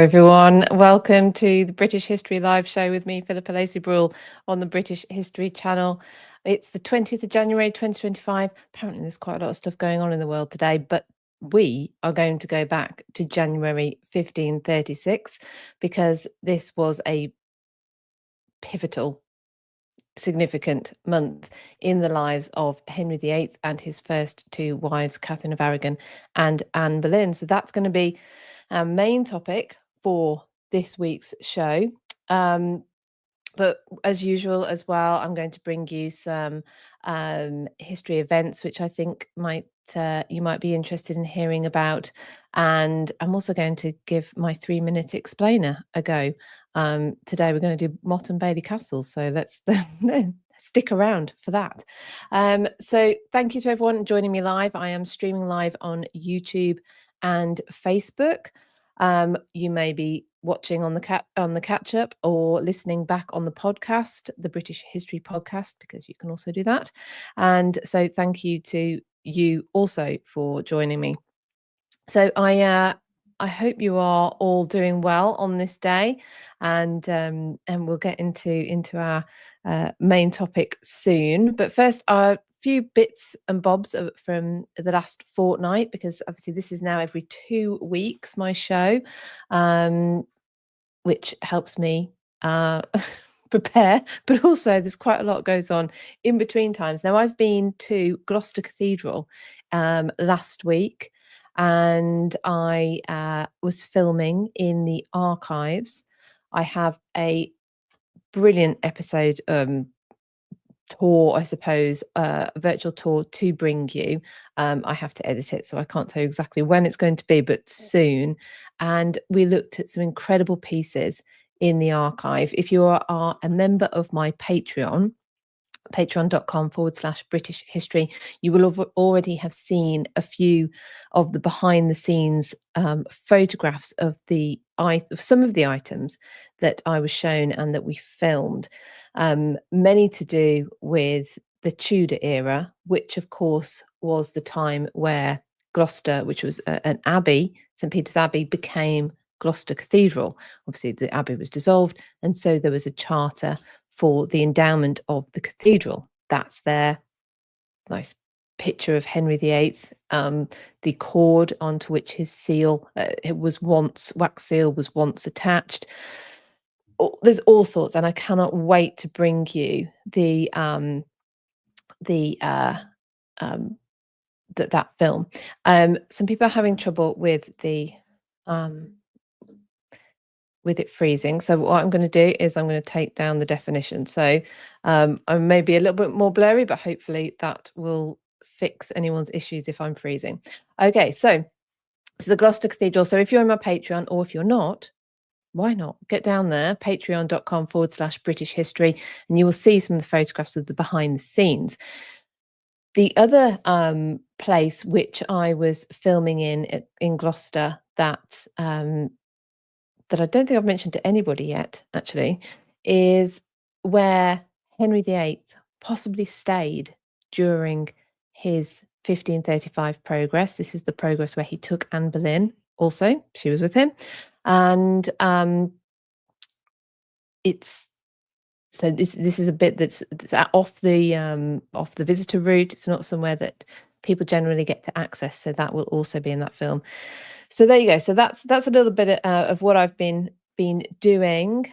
everyone. Welcome to the British History Live show with me, Philippa Lacey Brewell, on the British History channel. It's the 20th of January 2025. Apparently there's quite a lot of stuff going on in the world today, but we are going to go back to January 1536 because this was a pivotal, significant month in the lives of Henry VIII and his first two wives, Katherine of Aragon and Anne Boleyn. So that's going to be our main topic for this week's show. But as usual as well, I'm going to bring you some history events, which I think you might be interested in hearing about. And I'm also going to give my 3-minute explainer a go. Today we're going to do Motte and Bailey Castles, so let's stick around for that. So thank you to everyone joining me live. I am streaming live on YouTube and Facebook. You may be watching on the catch up or listening back on the podcast, the British History podcast, because you can also do that. And so thank you to you also for joining me. So I hope you are all doing well on this day, and we'll get into our main topic soon. But first, a few bits and bobs from the last fortnight, because obviously this is now every 2 weeks, my show, which helps me prepare, but also there's quite a lot goes on in between times. Now, I've been to Gloucester Cathedral last week, and I was filming in the archives. I have a brilliant episode tour, I suppose, virtual tour to bring you. I have to edit it, so I can't tell you exactly when it's going to be, but soon. And we looked at some incredible pieces in the archive. If you are a member of my Patreon, patreon.com/British History, you will already have seen a few of the behind the scenes photographs of some of the items that I was shown and that we filmed, many to do with the Tudor era, which of course was the time where Gloucester, which was an abbey, St Peter's Abbey, became Gloucester Cathedral. Obviously the abbey was dissolved, and so there was a charter for the endowment of the cathedral. That's their nice picture of Henry VIII, the cord onto which his seal, wax seal was once attached. There's all sorts, and I cannot wait to bring you that film. Some people are having trouble with it freezing, so what I'm going to do is I'm going to take down the definition. So I may be a little bit more blurry, but hopefully that will fix anyone's issues if I'm freezing. Okay, so the Gloucester Cathedral. So if you're on my Patreon, or if you're not, why not get down there, patreon.com/British History, and you will see some of the photographs of the behind the scenes. The other place which I was filming in Gloucester that I don't think I've mentioned to anybody yet, actually, is where Henry VIII possibly stayed during his 1535 progress. This is the progress where he took Anne Boleyn also. She was with him. And this is a bit that's off the visitor route. It's not somewhere that people generally get to access, so that will also be in that film. So there you go. So that's a little bit of what I've been doing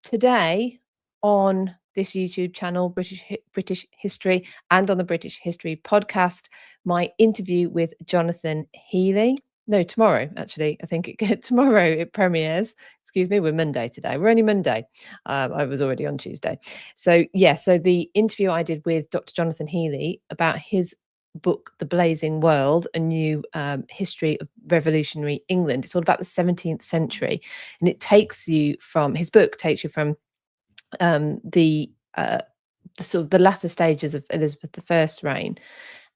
today on this YouTube channel, British History, and on the British History podcast. My interview with Jonathan Healy. No, tomorrow, actually. I think tomorrow it premieres. Excuse me, we're Monday today. We're only Monday. I was already on Tuesday. So yeah, so the interview I did with Dr. Jonathan Healy about his book, The Blazing World, a new history of revolutionary England. It's all about the 17th century. And it takes you from, his book takes you from the sort of the latter stages of Elizabeth I's reign,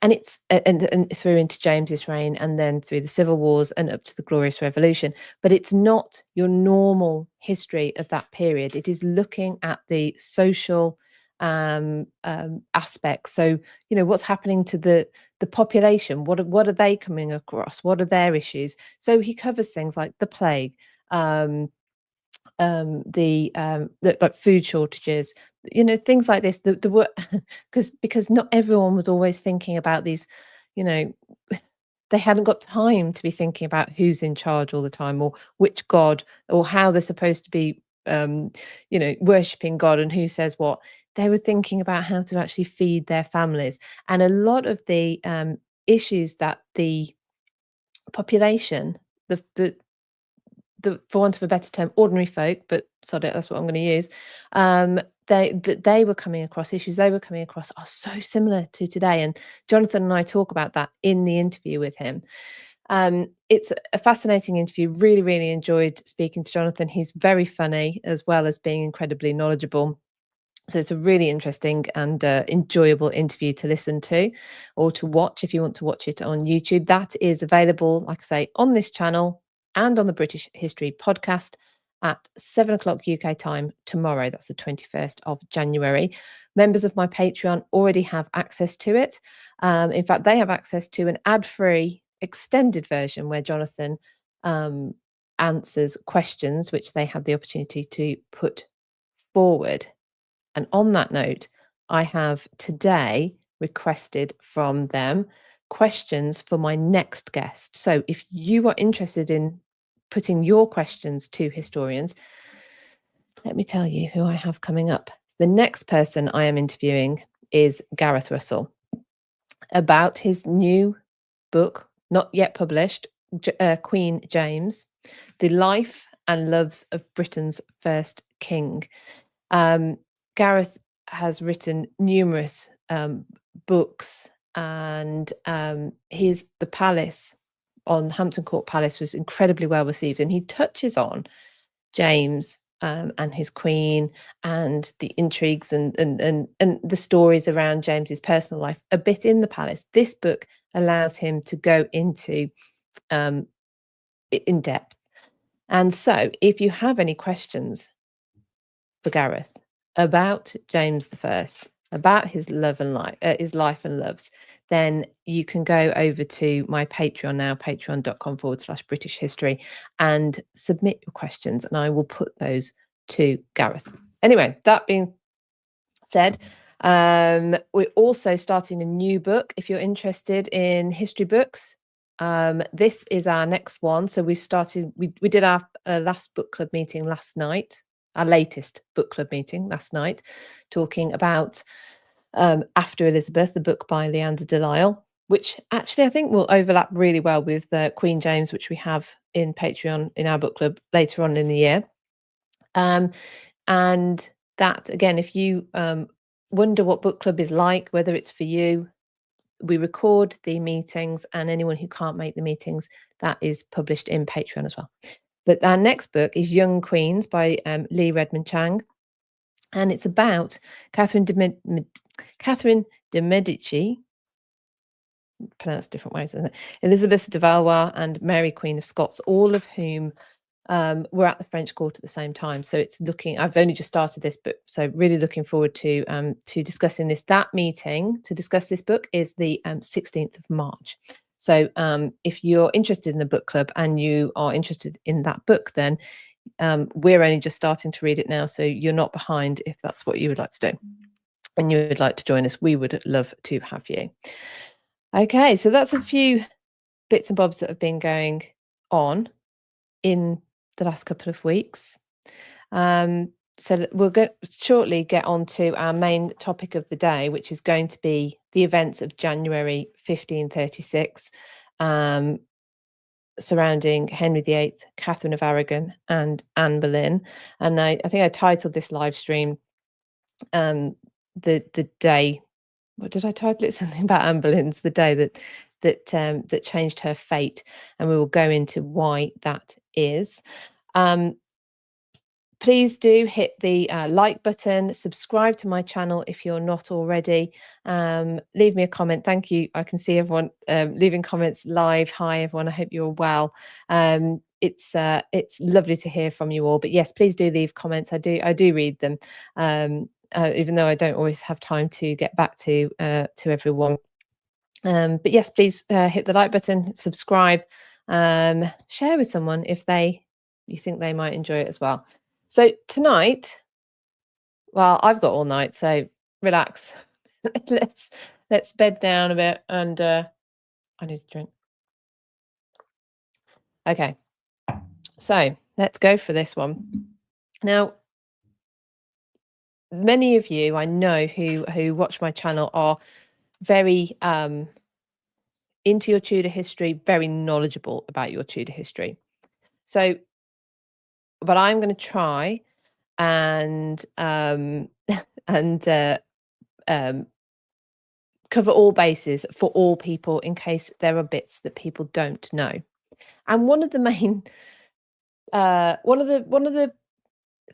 and it's and through into James's reign, and then through the civil wars and up to the Glorious Revolution. But it's not your normal history of that period. It is looking at the social aspects. So, you know, what's happening to the population? What are they coming across? What are their issues? So he covers things like the plague, like food shortages, things like this. The work because not everyone was always thinking about these, they hadn't got time to be thinking about who's in charge all the time, or which god, or how they're supposed to be worshipping God and who says what. They were thinking about how to actually feed their families. And a lot of the issues that the population, the for want of a better term, ordinary folk, but sorry, that's what I'm going to use, they were coming across, issues they were coming across are so similar to today. And Jonathan and I talk about that in the interview with him. It's a fascinating interview. Really, really enjoyed speaking to Jonathan. He's very funny as well as being incredibly knowledgeable. So it's a really interesting and enjoyable interview to listen to or to watch if you want to watch it on YouTube. That is available, like I say, on this channel and on the British History podcast at 7 o'clock UK time tomorrow. That's the 21st of January. Members of my Patreon already have access to it. In fact, they have access to an ad-free extended version where Jonathan answers questions which they had the opportunity to put forward. And on that note, I have today requested from them questions for my next guest. So if you are interested in putting your questions to historians, let me tell you who I have coming up. The next person I am interviewing is Gareth Russell, about his new book, not yet published, Queen James, The Life and Loves of Britain's First King. Gareth has written numerous books, and The Palace on Hampton Court Palace was incredibly well received, and he touches on James and his queen and the intrigues and the stories around James's personal life a bit in The Palace. This book allows him to go into in depth. And so if you have any questions for Gareth about James I, about his love and life, his life and loves, then you can go over to my Patreon now, patreon.com/British History, and submit your questions, and I will put those to Gareth. Anyway, that being said, we're also starting a new book. If you're interested in history books, this is our next one. So we did our last book club meeting last night, our latest book club meeting last night, talking about After Elizabeth, the book by Leander Delisle, which actually I think will overlap really well with Queen James, which we have in Patreon in our book club later on in the year. And that, again, if you wonder what book club is like, whether it's for you, we record the meetings, and anyone who can't make the meetings, that is published in Patreon as well. But our next book is Young Queens by Lee Redmond Chang. And it's about Catherine de Medici, pronounced different ways, isn't it? Elizabeth de Valois and Mary Queen of Scots, all of whom were at the French court at the same time. So it's I've only just started this book, so really looking forward to discussing this. That meeting to discuss this book is the 16th of March. So if you're interested in a book club and you are interested in that book, then we're only just starting to read it now, so you're not behind if that's what you would like to do and you would like to join us. We would love to have you. Okay, so that's a few bits and bobs that have been going on in the last couple of weeks. So we'll shortly get on to our main topic of the day, which is going to be the events of January 1536, surrounding Henry VIII, Katherine of Aragon, and Anne Boleyn. And I think I titled this live stream the day. What did I title it? Something about Anne Boleyn's the day that changed her fate, and we will go into why that is. Please do hit the like button, subscribe to my channel if you're not already. Leave me a comment. Thank you. I can see everyone leaving comments live. Hi everyone, I hope you're well. It's lovely to hear from you all. But yes, please do leave comments. I do read them, even though I don't always have time to get back to everyone. But yes, please hit the like button, subscribe, share with someone if they you think they might enjoy it as well. So tonight, well, I've got all night, so relax. let's bed down a bit, and I need a drink. Okay, so let's go for this one. Now, many of you I know who watch my channel are very into your Tudor history, very knowledgeable about your Tudor history. So, but I'm going to try and and cover all bases for all people in case there are bits that people don't know. And one of the main one of the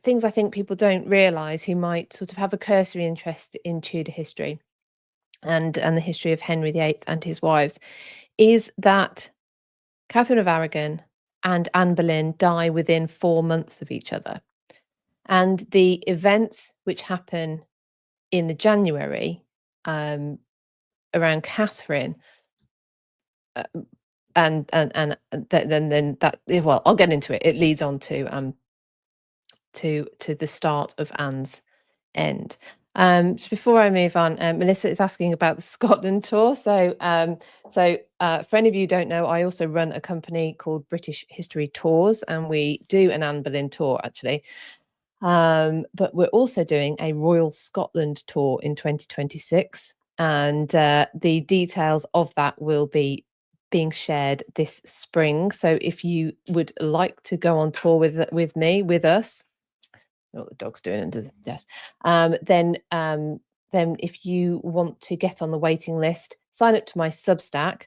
things I think people don't realise who might sort of have a cursory interest in Tudor history and the history of Henry VIII and his wives is that Katherine of Aragon and Anne Boleyn die within 4 months of each other. And the events which happen in the January around Catherine, and then that, well, I'll get into it. It leads on to the start of Anne's end. So before I move on, Melissa is asking about the Scotland tour. So for any of you who don't know, I also run a company called British History Tours, and we do an Anne Boleyn tour actually. But we're also doing a Royal Scotland tour in 2026, and the details of that will be being shared this spring. So if you would like to go on tour with me, with us, what the dog's doing under the desk, then if you want to get on the waiting list, sign up to my Substack,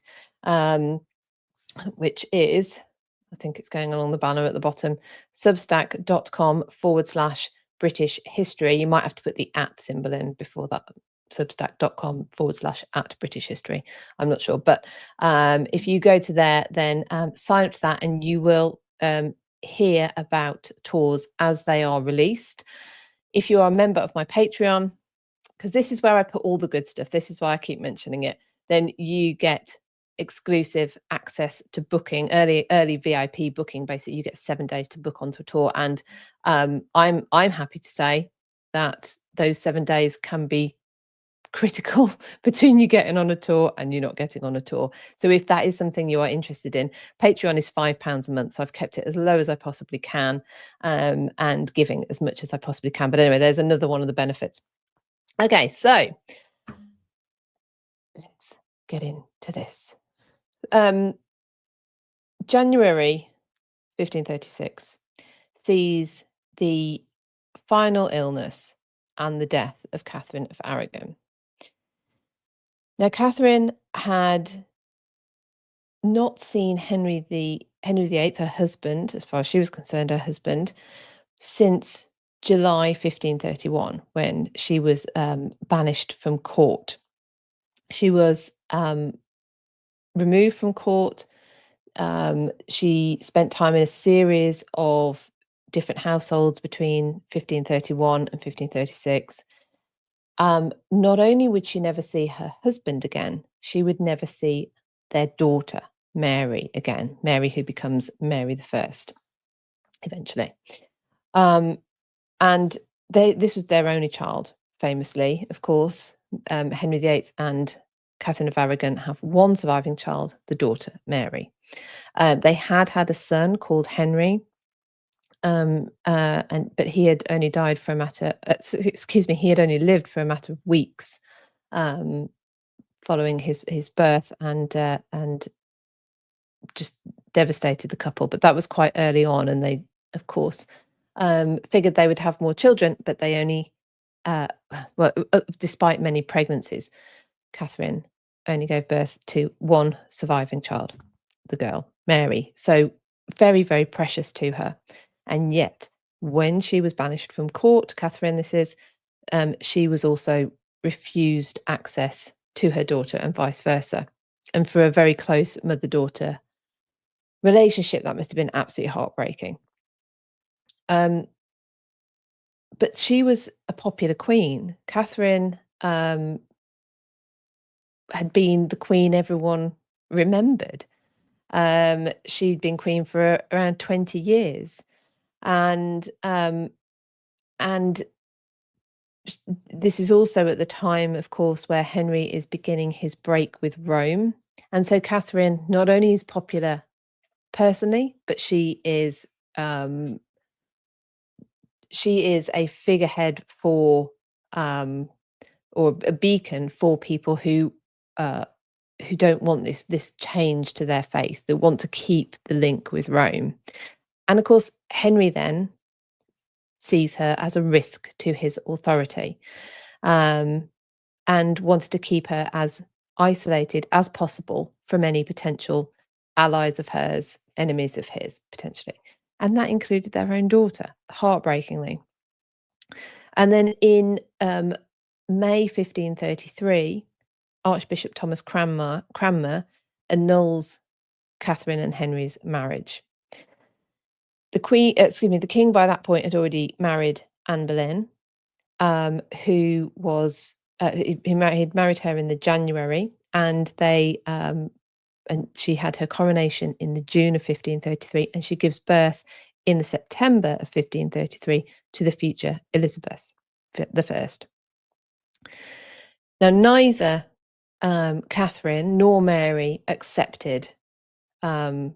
which is, I think it's going along the banner at the bottom, substack.com/British history. You might have to put the @ symbol in before that, substack.com/@ British history. I'm not sure. But if you go to there, then sign up to that, and you will hear about tours as they are released. If you are a member of my Patreon, because this is where I put all the good stuff, this is why I keep mentioning it, then you get exclusive access to booking, early VIP booking. Basically, you get 7 days to book onto a tour, and I'm happy to say that those 7 days can be critical between you getting on a tour and you not getting on a tour. So if that is something you are interested in, Patreon is £5 a month, so I've kept it as low as I possibly can, and giving as much as I possibly can. But anyway, there's another one of the benefits. Okay, so let's get into this. January 1536 sees the final illness and the death of Katherine of Aragon. Now, Katherine had not seen Henry VIII, her husband, as far as she was concerned, her husband, since July 1531, when she was banished from court. She was removed from court. She spent time in a series of different households between 1531 and 1536. Not only would she never see her husband again, she would never see their daughter, Mary, again. Mary, who becomes Mary I eventually. And this was their only child, famously, of course. Henry VIII and Katherine of Aragon have one surviving child, the daughter, Mary. They had a son called Henry, but he had only died for a matter. He had only lived for a matter of weeks following his birth, and just devastated the couple. But that was quite early on, and they, of course, figured they would have more children, but they only, despite many pregnancies, Catherine only gave birth to one surviving child, the girl, Mary. So very, very precious to her. And yet, when she was banished from court, Catherine, this is, she was also refused access to her daughter and vice versa. And for a very close mother-daughter relationship, that must have been absolutely heartbreaking. But she was a popular queen. Catherine had been the queen everyone remembered. She'd been queen for around 20 years. And this is also at the time, of course, where Henry is beginning his break with Rome. And so Catherine not only is popular personally, but she is a figurehead for or a beacon for people who don't want this change to their faith, that want to keep the link with Rome. And of course, Henry then sees her as a risk to his authority, and wanted to keep her as isolated as possible from any potential allies of hers, enemies of his, potentially. And that included their own daughter, heartbreakingly. And then in May 1533, Archbishop Thomas Cranmer annuls Catherine and Henry's marriage. The king by that point had already married Anne Boleyn, who was he'd married her in the January, and she had her coronation in the June of 1533, and she gives birth in the September of 1533 to the future Elizabeth I. Now, neither Catherine nor Mary accepted their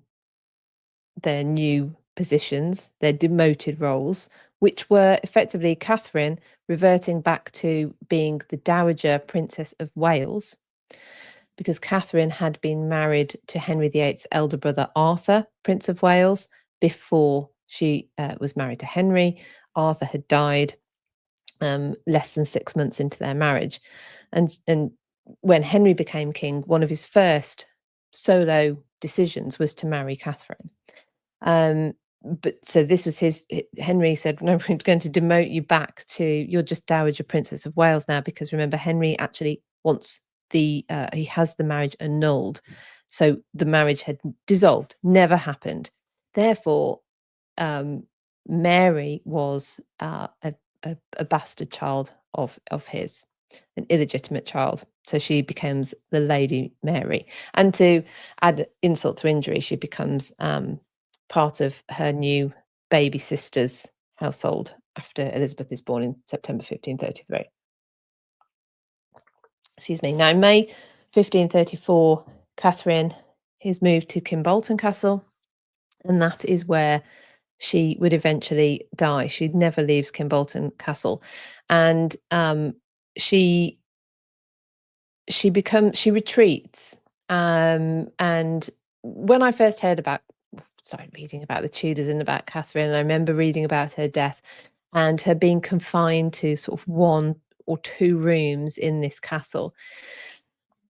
new positions, their demoted roles, which were effectively Catherine reverting back to being the Dowager Princess of Wales, because Catherine had been married to Henry VIII's elder brother Arthur, Prince of Wales, before she was married to Henry. Arthur had died less than 6 months into their marriage. And when Henry became king, one of his first solo decisions was to marry Catherine. But so this was Henry said, no, we're going to demote you back to, you're just Dowager Princess of Wales now, because remember, Henry actually wants he has the marriage annulled. So the marriage had dissolved, never happened. Therefore, Mary was a bastard child of his, an illegitimate child. So she becomes the Lady Mary. And to add insult to injury, she becomes part of her new baby sister's household after Elizabeth is born in September 1533. Excuse me. Now, in May 1534, Catherine is moved to Kimbolton Castle, and that is where she would eventually die. She never leaves Kimbolton Castle, and she retreats. And when I first started reading about the Tudors and about Catherine, I remember reading about her death and her being confined to sort of 1 or 2 rooms in this castle.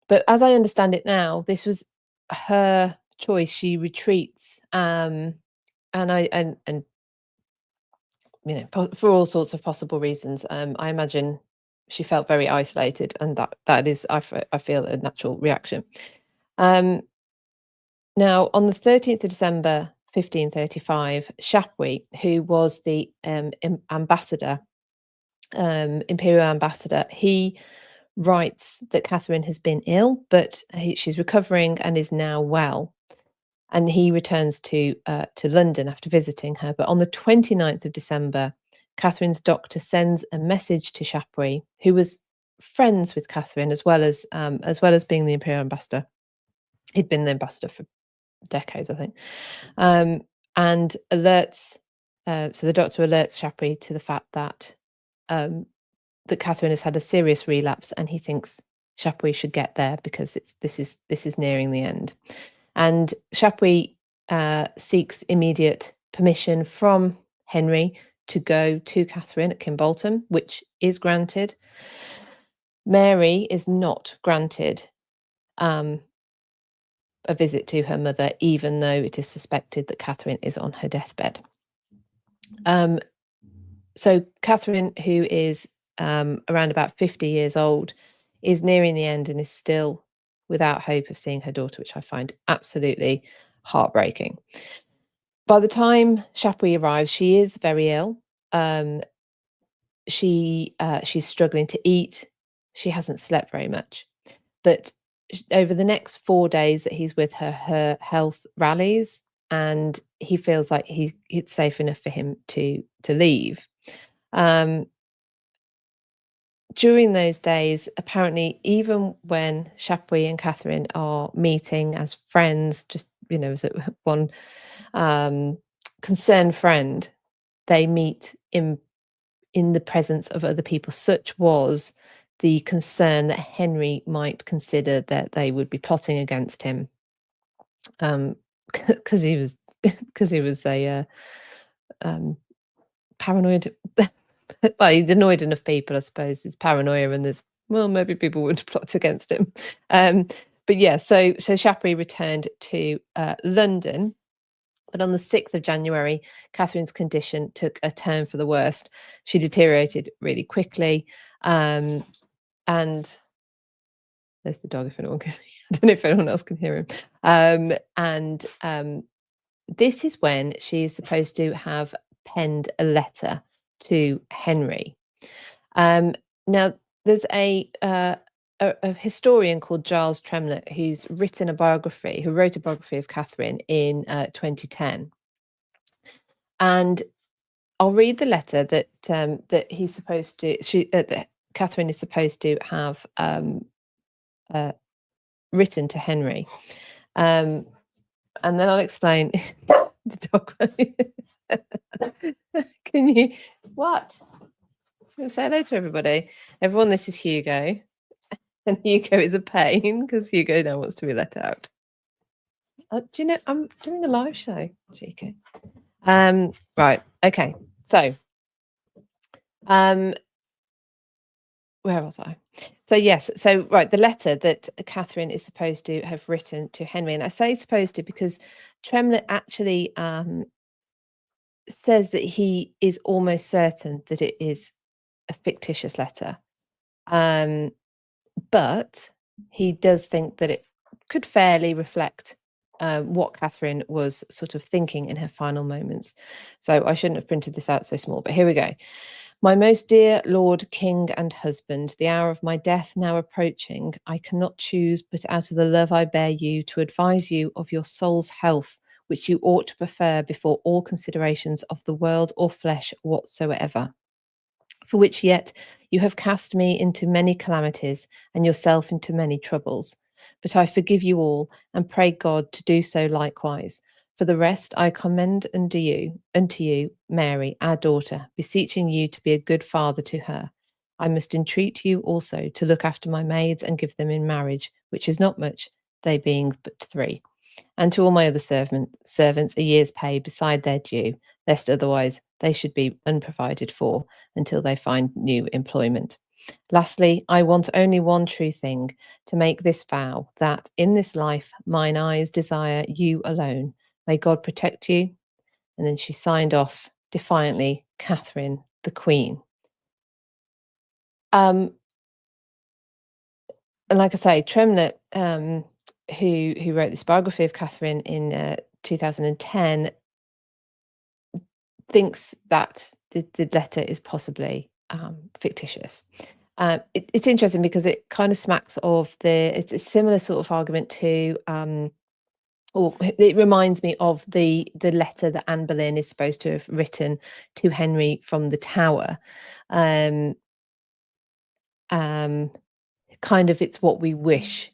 But as I understand it now, this was her choice. She retreats, and for all sorts of possible reasons. I imagine she felt very isolated, and that is, I feel, a natural reaction. Now, on the 13th of December 1535, Chapuis, who was the ambassador, imperial ambassador, he writes that Catherine has been ill, but she's recovering and is now well. And he returns to London after visiting her. But on the 29th of December, Catherine's doctor sends a message to Chapuis, who was friends with Catherine as well as being the imperial ambassador. He'd been the ambassador for decades, I think, and alerts. So the doctor alerts Chapuis to the fact that Catherine has had a serious relapse, and he thinks Chapuis should get there because this is nearing the end. And Chapuis seeks immediate permission from Henry to go to Catherine at Kimbolton, which is granted. Mary is not granted a visit to her mother, even though it is suspected that Catherine is on her deathbed. So Catherine, who is around about 50 years old, is nearing the end and is still without hope of seeing her daughter, which I find absolutely heartbreaking. By the time Chapuis arrives, she is very ill. She's struggling to eat. She hasn't slept very much. But over the next 4 days that he's with her, her health rallies, and he feels like it's safe enough for him to leave. During those days, apparently, even when Chapuis and Catherine are meeting as friends, just as one concerned friend, they meet in the presence of other people. Such was the concern that Henry might consider that they would be plotting against him, because he was a paranoid. Well, he'd annoyed enough people, I suppose. It's paranoia, and maybe people would plot against him. But yeah, so Chapuis returned to London, but on the 6th of January, Catherine's condition took a turn for the worst. She deteriorated really quickly, and there's the dog. If anyone can, I don't know if anyone else can hear him. This is when she is supposed to have penned a letter to Henry. Now, there's a historian called Giles Tremlett who wrote a biography of Catherine in 2010, and I'll read the letter that he's supposed to. That Catherine is supposed to have written to Henry, and then I'll explain the dog. Can you what? Say hello to everybody. Everyone, this is Hugo. And Hugo is a pain because Hugo now wants to be let out. Do you know, I'm doing a live show, Chico. Right, okay. So, where was I? So yes, right, the letter that Catherine is supposed to have written to Henry, and I say supposed to because Tremlett actually says that he is almost certain that it is a fictitious letter. But he does think that it could fairly reflect what Catherine was sort of thinking in her final moments. So I shouldn't have printed this out so small, but here we go. My most dear Lord, King and husband, the hour of my death now approaching, I cannot choose but out of the love I bear you to advise you of your soul's health, which you ought to prefer before all considerations of the world or flesh whatsoever. For which yet you have cast me into many calamities, and yourself into many troubles. But I forgive you all, and pray God to do so likewise. For the rest I commend unto you, Mary, our daughter, beseeching you to be a good father to her. I must entreat you also to look after my maids and give them in marriage, which is not much, they being but 3. And to all my other servants a year's pay beside their due, lest otherwise they should be unprovided for until they find new employment. Lastly, I want only one true thing, to make this vow, that in this life mine eyes desire you alone. May God protect you. And then she signed off defiantly, Catherine the Queen. And like I say, Tremlett, who wrote this biography of Catherine in 2010, thinks that the letter is possibly fictitious. It's interesting because it kind of smacks of it's a similar sort of argument to, or it reminds me of the letter that Anne Boleyn is supposed to have written to Henry from the Tower. Kind of, it's what we wish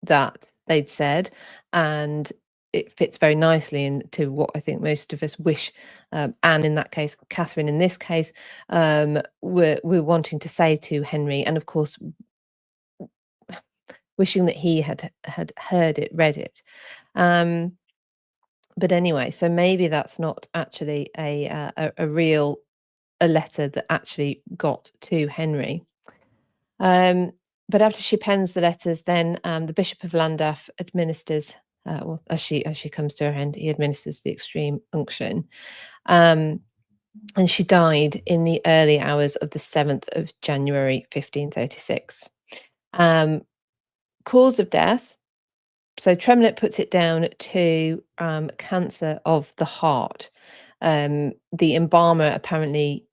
that they'd said, and it fits very nicely into what I think most of us wish Anne in that case, Catherine in this case, we're wanting to say to Henry, and of course wishing that he had heard it, read it. But anyway, so maybe that's not actually a real letter that actually got to Henry. But after she pens the letters, then the Bishop of Llandaff administers, well, as she comes to her end, he administers the extreme unction. And she died in the early hours of the 7th of January, 1536. Cause of death. So Tremlett puts it down to cancer of the heart. The embalmer apparently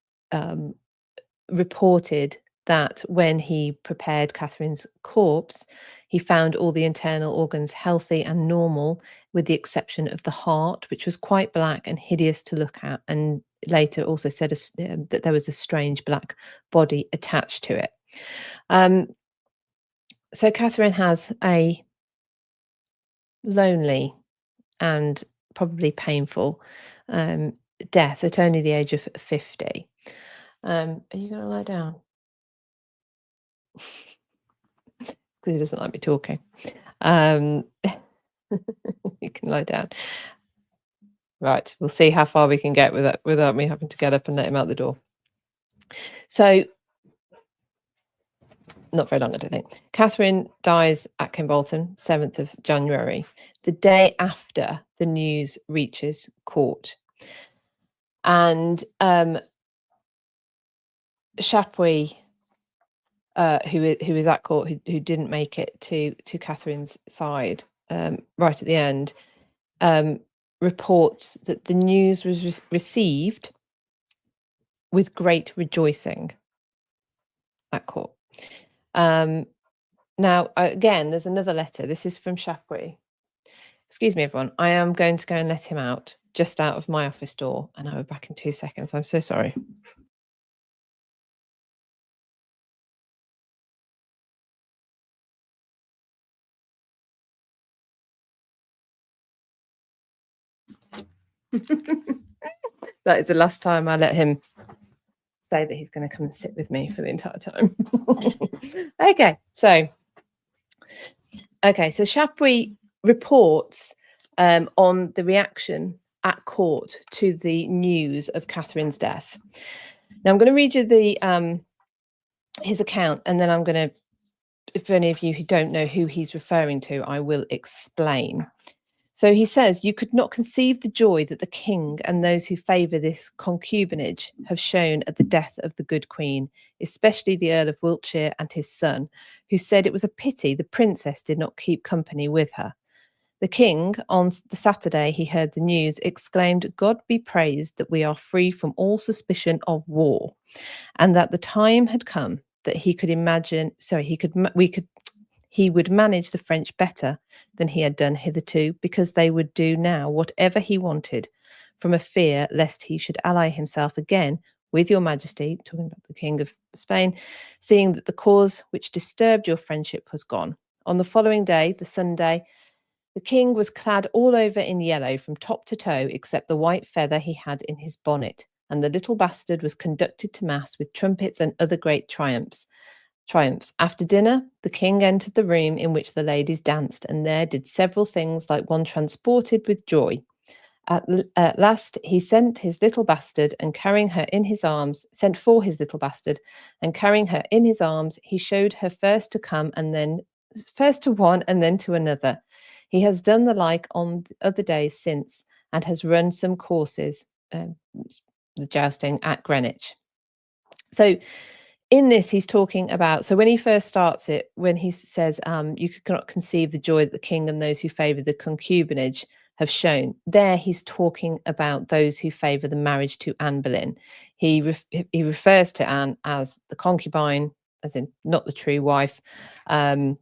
reported that when he prepared Catherine's corpse, he found all the internal organs healthy and normal, with the exception of the heart, which was quite black and hideous to look at, and later also said that there was a strange black body attached to it. So Catherine has a lonely and probably painful death at only the age of 50. Are you going to lie down? Because he doesn't like me talking. You can lie down. Right, we'll see how far we can get with it without me having to get up and let him out the door. So, not very long, I don't think. Catherine dies at Kimbolton, 7th of January, the day after the news reaches court. And Chapuis, who is at court, who didn't make it to Catherine's side right at the end, reports that the news was received with great rejoicing at court. Now, again, there's another letter. This is from Chapuis. Excuse me, everyone. I am going to go and let him out, just out of my office door, and I'll be back in 2 seconds. I'm so sorry. That is the last time I let him say that he's going to come and sit with me for the entire time. Okay, so Chapuis reports on the reaction at court to the news of Catherine's death. Now I'm going to read you the his account, and then I'm going to, if any of you who don't know who he's referring to, I will explain. So he says, "You could not conceive the joy that the king and those who favour this concubinage have shown at the death of the good queen, especially the Earl of Wiltshire and his son, who said it was a pity the princess did not keep company with her. The king, on the Saturday he heard the news, exclaimed, God be praised that we are free from all suspicion of war, and that the time had come that he could imagine, he would manage the French better than he had done hitherto, because they would do now whatever he wanted, from a fear lest he should ally himself again with your majesty," talking about the King of Spain, "seeing that the cause which disturbed your friendship was gone." On the following day, the Sunday, the king was clad all over in yellow from top to toe, except the white feather he had in his bonnet, and the little bastard was conducted to mass with trumpets and other great triumphs. After dinner, the king entered the room in which the ladies danced, and there did several things like one transported with joy. At last he sent his little bastard, and carrying her in his arms, sent for his little bastard, and carrying her in his arms, he showed her first to one and then to another. He has done the like on other days since, and has run some courses, the jousting at Greenwich. So in this, he's talking about, so when he first starts it, when he says, you cannot conceive the joy that the king and those who favour the concubinage have shown. There, he's talking about those who favour the marriage to Anne Boleyn. He refers to Anne as the concubine, as in not the true wife. So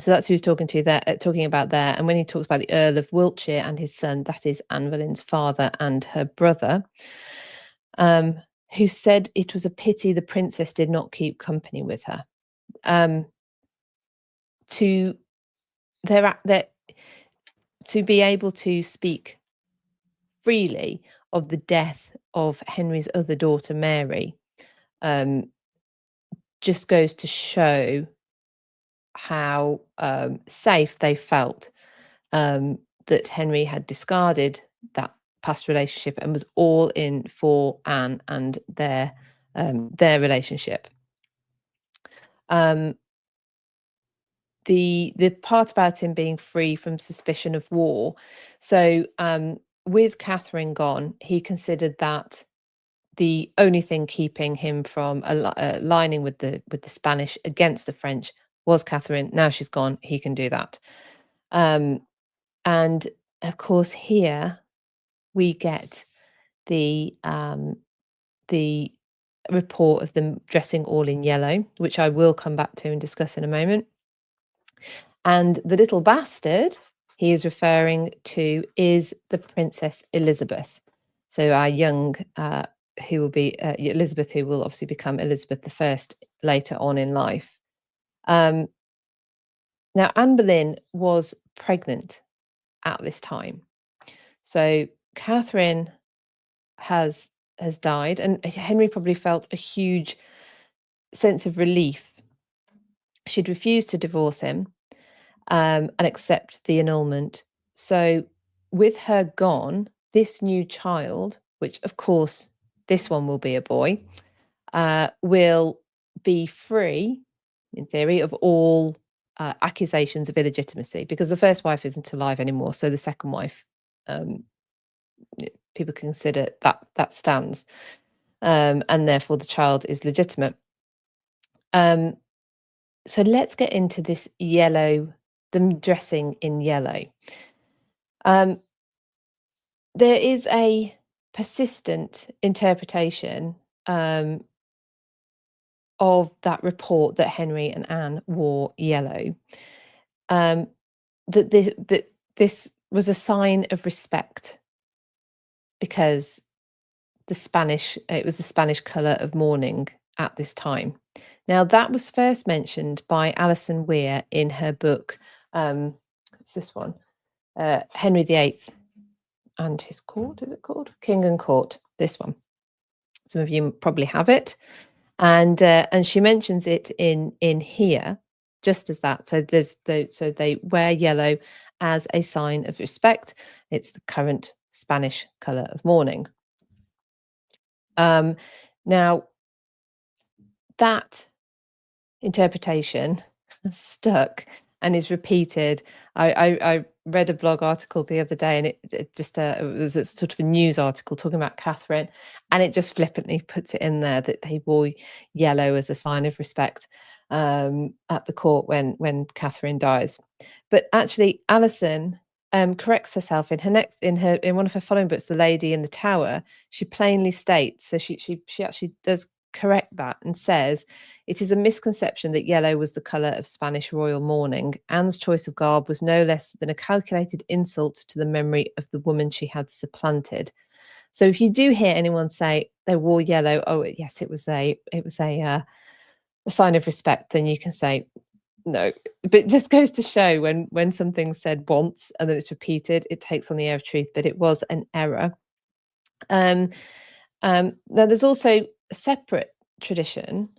that's who he's talking about there. And when he talks about the Earl of Wiltshire and his son, that is Anne Boleyn's father and her brother, who said it was a pity the princess did not keep company with her. To be able to speak freely of the death of Henry's other daughter, Mary, just goes to show how safe they felt that Henry had discarded that past relationship and was all in for Anne and their relationship. The part about him being free from suspicion of war. So with Catherine gone, he considered that the only thing keeping him from aligning with the Spanish against the French was Catherine. Now she's gone, he can do that. And of course, here we get the report of them dressing all in yellow, which I will come back to and discuss in a moment. And the little bastard he is referring to is the Princess Elizabeth. So our young, who will be Elizabeth, who will obviously become Elizabeth I later on in life. Now, Anne Boleyn was pregnant at this time. So Catherine has died, and Henry probably felt a huge sense of relief. She'd refused to divorce him and accept the annulment. So with her gone, this new child, which of course this one will be a boy, will be free, in theory, of all accusations of illegitimacy, because the first wife isn't alive anymore. So the second wife, people consider that stands, and therefore the child is legitimate. So let's get into this yellow, them dressing in yellow. There is a persistent interpretation of that report that Henry and Anne wore yellow, that this was a sign of respect, because it was the Spanish colour of mourning at this time. Now, that was first mentioned by Alison Weir in her book, it's this one, Henry VIII and his court, is it called? King and Court, this one. Some of you probably have it. And she mentions it in here, just as that. So so they wear yellow as a sign of respect. It's the current Spanish colour of mourning. Now, that interpretation stuck and is repeated. I read a blog article the other day, and it just it was a sort of a news article talking about Catherine, and it just flippantly puts it in there that they wore yellow as a sign of respect at the court when Catherine dies. But actually, Alison corrects herself in one of her following books, The Lady in the Tower. She plainly states, so she actually does correct that and says, it is a misconception that yellow was the colour of Spanish royal mourning. Anne's choice of garb was no less than a calculated insult to the memory of the woman she had supplanted. So if you do hear anyone say they wore yellow, oh yes, it was a sign of respect, then you can say no. But it just goes to show when something's said once and then it's repeated, it takes on the air of truth, but it was an error. Now there's also a separate tradition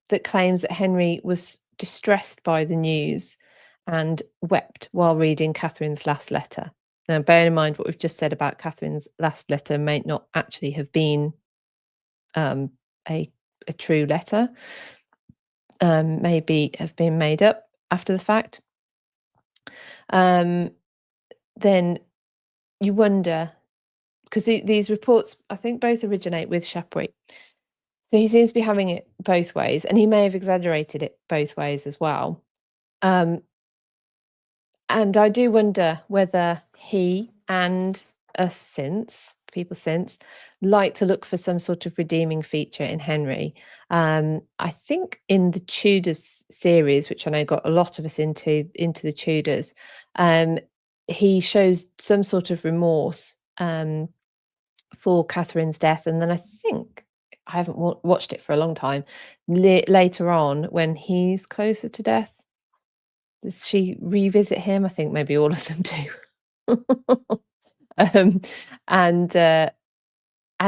that claims that Henry was distressed by the news and wept while reading Catherine's last letter. Now, bear in mind what we've just said about Catherine's last letter may not actually have been a true letter, maybe have been made up after the fact. Then you wonder, because these reports, I think, both originate with Chapuis. So he seems to be having it both ways, and he may have exaggerated it both ways as well. And I do wonder whether he and people since like to look for some sort of redeeming feature in Henry. I think in the Tudors series, which I know got a lot of us into the Tudors, he shows some sort of remorse for Catherine's death, and then I think, I haven't watched it for a long time, later on when he's closer to death, does she revisit him? I think maybe all of them do. And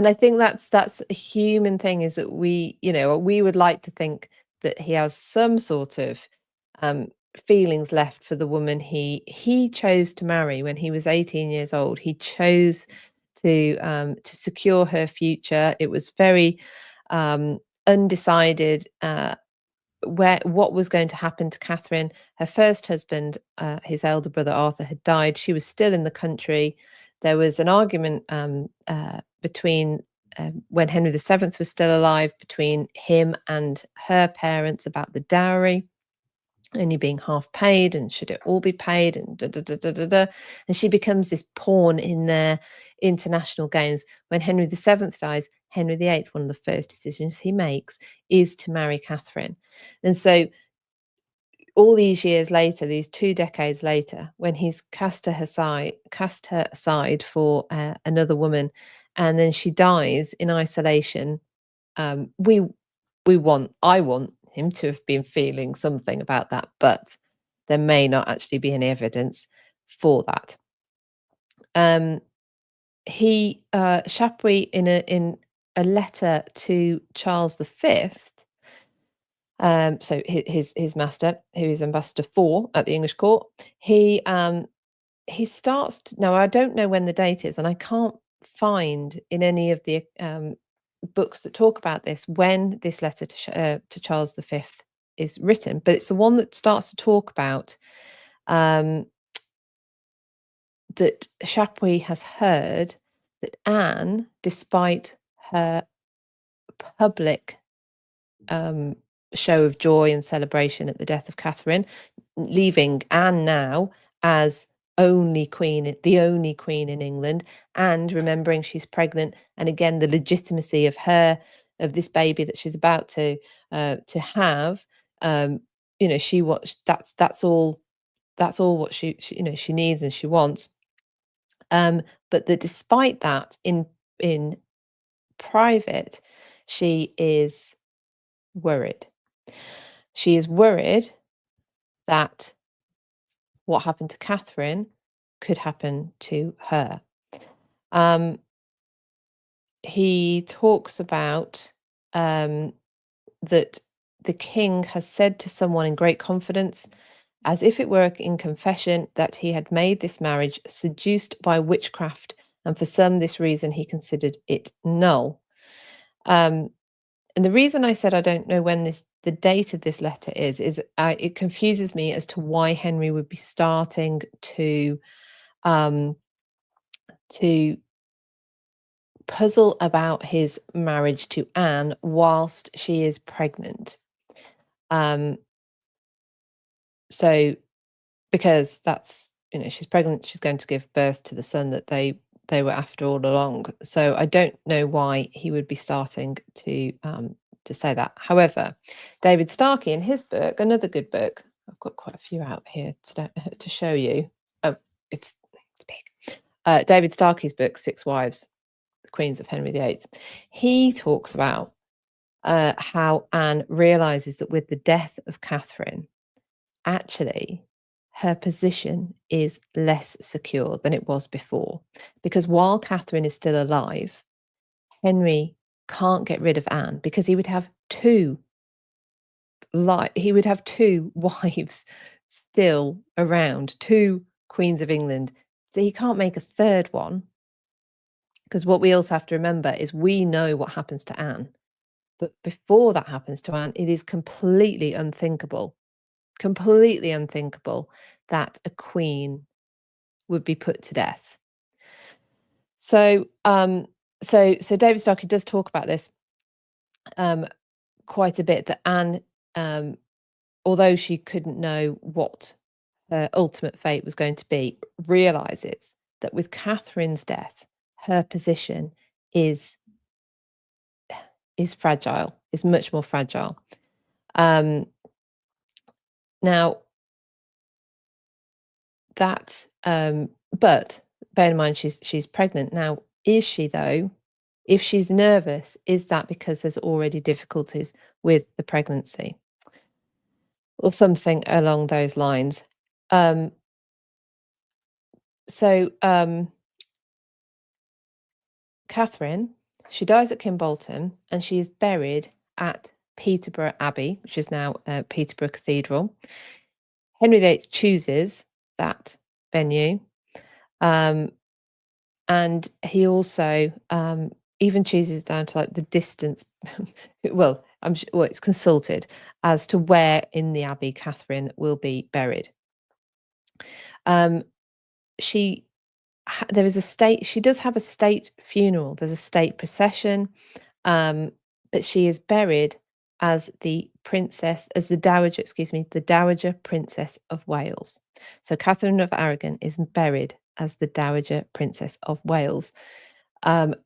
I think that's a human thing, is that we would like to think that he has some sort of feelings left for the woman he chose to marry when he was 18 years old. He chose to secure her future. It was very undecided what was going to happen to Catherine. Her first husband, his elder brother Arthur, had died. She was still in the country. There was an argument between when Henry VII was still alive, between him and her parents about the dowry only being half paid, and should it all be paid, and and she becomes this pawn in their international games. When Henry VII dies, Henry VIII, one of the first decisions he makes is to marry Catherine. And so all these years later, these 2 decades later, when he's cast her aside for another woman, and then she dies in isolation, we I want him to have been feeling something about that, but there may not actually be any evidence for that. Chapuis in a letter to Charles V, so his master, who is ambassador for at the English court, he starts now I don't know when the date is, and I can't find in any of the books that talk about this when this letter to Charles V is written, but it's the one that starts to talk about that Chapuis has heard that Anne, despite her public show of joy and celebration at the death of Catherine, leaving Anne now as the only queen in England, and remembering she's pregnant, and again the legitimacy of this baby that she's about to have. That's all what she she needs and she wants. But that despite that, in private, she is worried. She is worried that what happened to Catherine could happen to her. He talks about that the king has said to someone in great confidence, as if it were in confession, that he had made this marriage seduced by witchcraft, and for this reason he considered it null. And the reason I said I don't know when the date of this letter is it confuses me as to why Henry would be starting to puzzle about his marriage to Anne whilst she is pregnant. So because that's, she's pregnant, she's going to give birth to the son that they were after all along. So I don't know why he would be starting to say that. However, David Starkey in his book, another good book, I've got quite a few out here to show you. Oh, it's big. David Starkey's book, Six Wives, the Queens of Henry VIII. He talks about how Anne realizes that with the death of Catherine, actually her position is less secure than it was before, because while Catherine is still alive, Henry can't get rid of Anne because he would have two wives still around, two queens of England. So he can't make a third one, because what we also have to remember is we know what happens to Anne, but before that happens to Anne, it is completely unthinkable that a queen would be put to death. So David Starkey does talk about this quite a bit, that Anne, although she couldn't know what her ultimate fate was going to be, realizes that with Catherine's death, her position is fragile, is much more fragile. Now that, but bear in mind she's pregnant now. Is she, though? If she's nervous, is that because there's already difficulties with the pregnancy or something along those lines? Catherine, she dies at Kimbolton, and she is buried at Peterborough Abbey, which is now Peterborough Cathedral. Henry VIII chooses that venue, and he also even chooses down to like the distance. Well, it's consulted as to where in the abbey Catherine will be buried. She does have a state funeral. There's a state procession, but she is buried as the Dowager Princess of Wales. So Katherine of Aragon is buried as the Dowager Princess of Wales.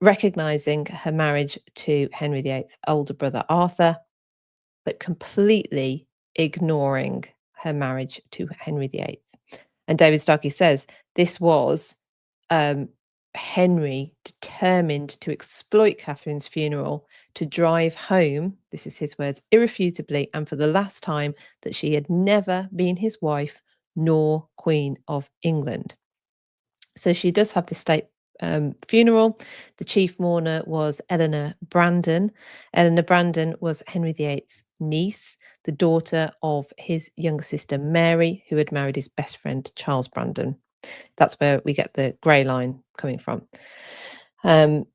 recognising her marriage to Henry VIII's older brother Arthur, but completely ignoring her marriage to Henry VIII. And David Starkey says this was Henry determined to exploit Catherine's funeral to drive home, this is his words, irrefutably and for the last time, that she had never been his wife nor Queen of England. So she does have the state funeral. The chief mourner was Eleanor Brandon. Eleanor Brandon was Henry VIII's niece, the daughter of his younger sister Mary, who had married his best friend Charles Brandon. That's where we get the grey line coming from. In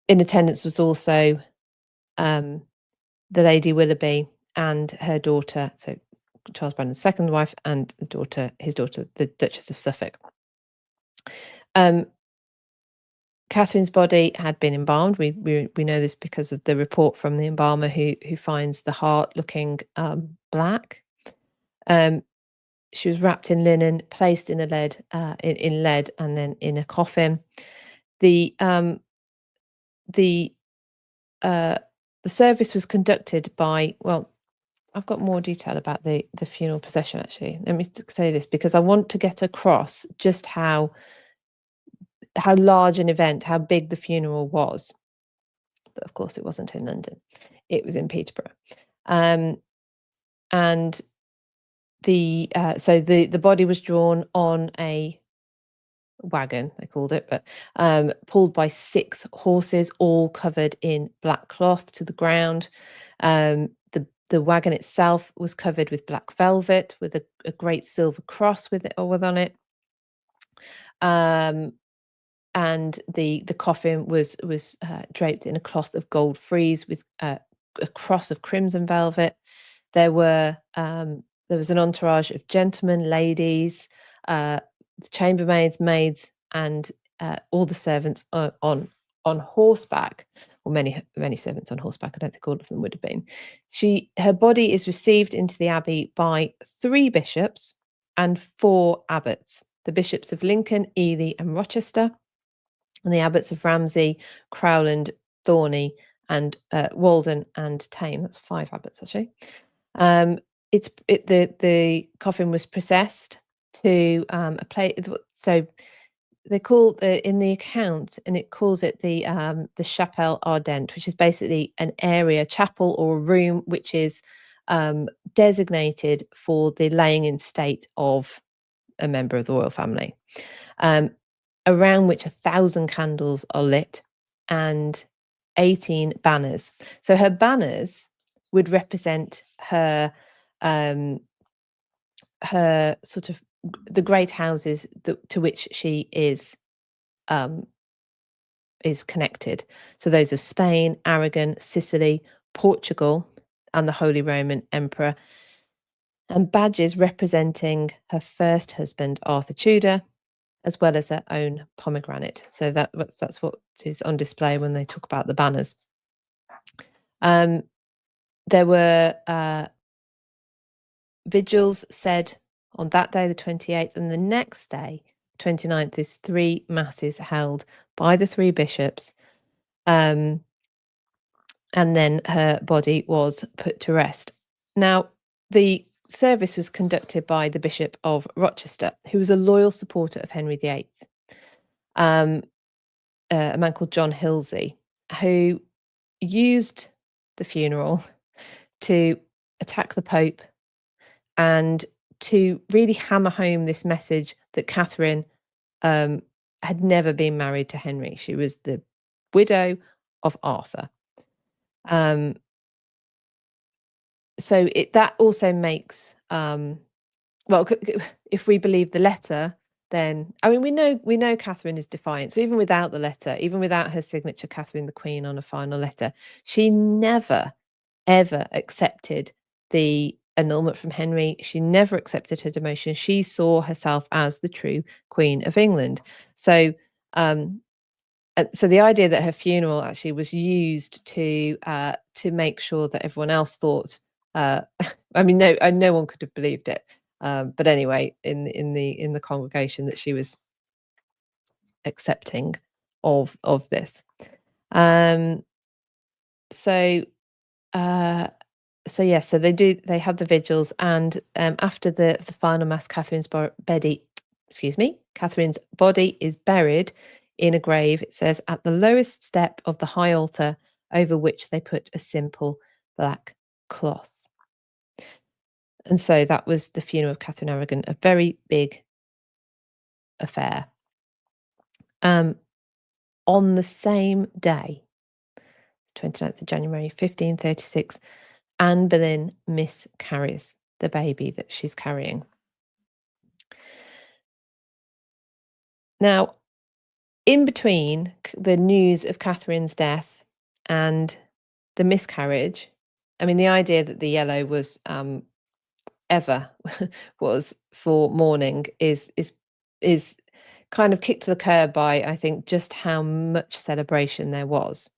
attendance was also the Lady Willoughby and her daughter, so Charles Brandon's second wife, and his daughter, the Duchess of Suffolk. Catherine's body had been embalmed. We know this because of the report from the embalmer who finds the heart looking black. She was wrapped in linen, placed in lead, and then in a coffin. The service was conducted by, well, I've got more detail about the funeral procession actually. Let me say this because I want to get across just how large an event, how big the funeral was. But of course it wasn't in London. It was in Peterborough. And the body was drawn on a wagon, they called it, but pulled by 6 horses, all covered in black cloth to the ground. The wagon itself was covered with black velvet with a great silver cross with on it. And the coffin was draped in a cloth of gold frieze with a cross of crimson velvet. There was an entourage of gentlemen, ladies, chambermaids, maids, and all the servants on horseback, or many servants on horseback. I don't think all of them would have been. Her body is received into the abbey by 3 bishops and 4 abbots: the bishops of Lincoln, Ely, and Rochester, and the abbots of Ramsey, Crowland, Thorney, and Walden and Tame. That's 5 abbots actually. The coffin was processed to a place. So they call in the account, and it calls it the Chapelle Ardente, which is basically an area, chapel or a room, which is designated for the laying in state of a member of the royal family, around which 1,000 candles are lit and 18 banners. So her banners would represent her sort of the great houses to which she is connected. So those of Spain, Aragon, Sicily, Portugal, and the Holy Roman Emperor, and badges representing her first husband, Arthur Tudor, as well as her own pomegranate. So that's what is on display when they talk about the banners. There were vigils said on that day, the 28th, and the next day, 29th, is 3 masses held by the 3 bishops. And then her body was put to rest. Now, the service was conducted by the Bishop of Rochester, who was a loyal supporter of Henry VIII, a man called John Hilsey, who used the funeral to attack the Pope and to really hammer home this message that Catherine had never been married to Henry. She was the widow of Arthur. So that also makes, well, if we believe the letter, then I mean we know Catherine is defiant. So even without the letter, even without her signature, Catherine the Queen, on a final letter, she never ever accepted the annulment from Henry. She never accepted her demotion. She saw herself as the true Queen of England. So so the idea that her funeral actually was used to make sure that everyone else thought, I mean, no one could have believed it. But anyway, in the congregation, that she was accepting of this. Um, so uh, so they have the vigils, and after the final mass, Catherine's Catherine's body is buried in a grave, it says, at the lowest step of the high altar, over which they put a simple black cloth. And so that was the funeral of Katherine of Aragon, a very big affair. On the same day, 29th of January 1536, Anne Boleyn miscarries the baby that she's carrying. Now, in between the news of Catherine's death and the miscarriage, I mean, the idea that the yellow was ever was for mourning is kind of kicked to the curb by, I think, just how much celebration there was.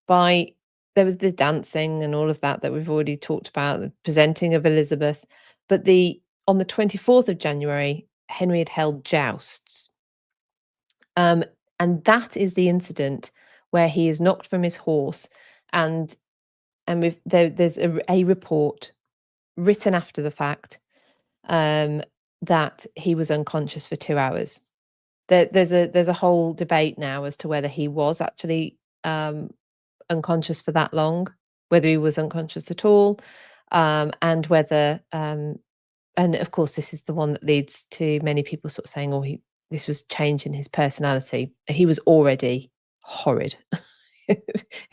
There was the dancing and all of that we've already talked about, the presenting of Elizabeth, but on the 24th of January, Henry had held jousts. And that is the incident where he is knocked from his horse, and there's a report written after the fact that he was unconscious for 2 hours. There's a whole debate now as to whether he was actually unconscious for that long, whether he was unconscious at all, and whether and of course this is the one that leads to many people sort of saying, oh, this was change in his personality. He was already horrid.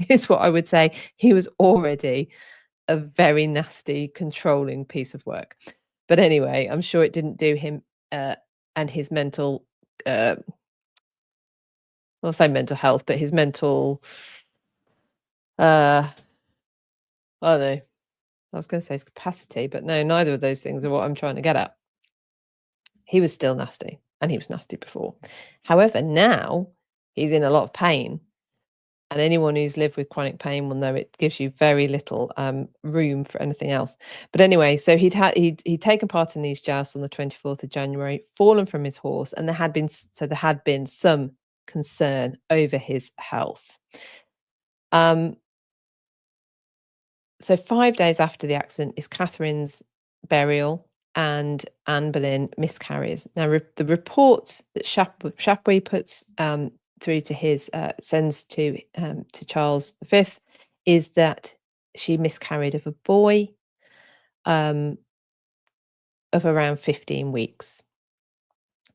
Is what I would say. He was already a very nasty, controlling piece of work. But anyway, I'm sure it didn't do him and his mental I'll say mental health, but his mental I don't know. I was going to say his capacity, but no, neither of those things are what I'm trying to get at. He was still nasty, and he was nasty before. However, now he's in a lot of pain, and anyone who's lived with chronic pain will know it gives you very little room for anything else. But anyway, so he'd taken part in these jousts on the 24th of January, fallen from his horse, and there had been some concern over his health. So 5 days after the accident is Catherine's burial, and Anne Boleyn miscarries. Now, the reports that Chapuis puts through to sends to Charles V is that she miscarried of a boy of around 15 weeks.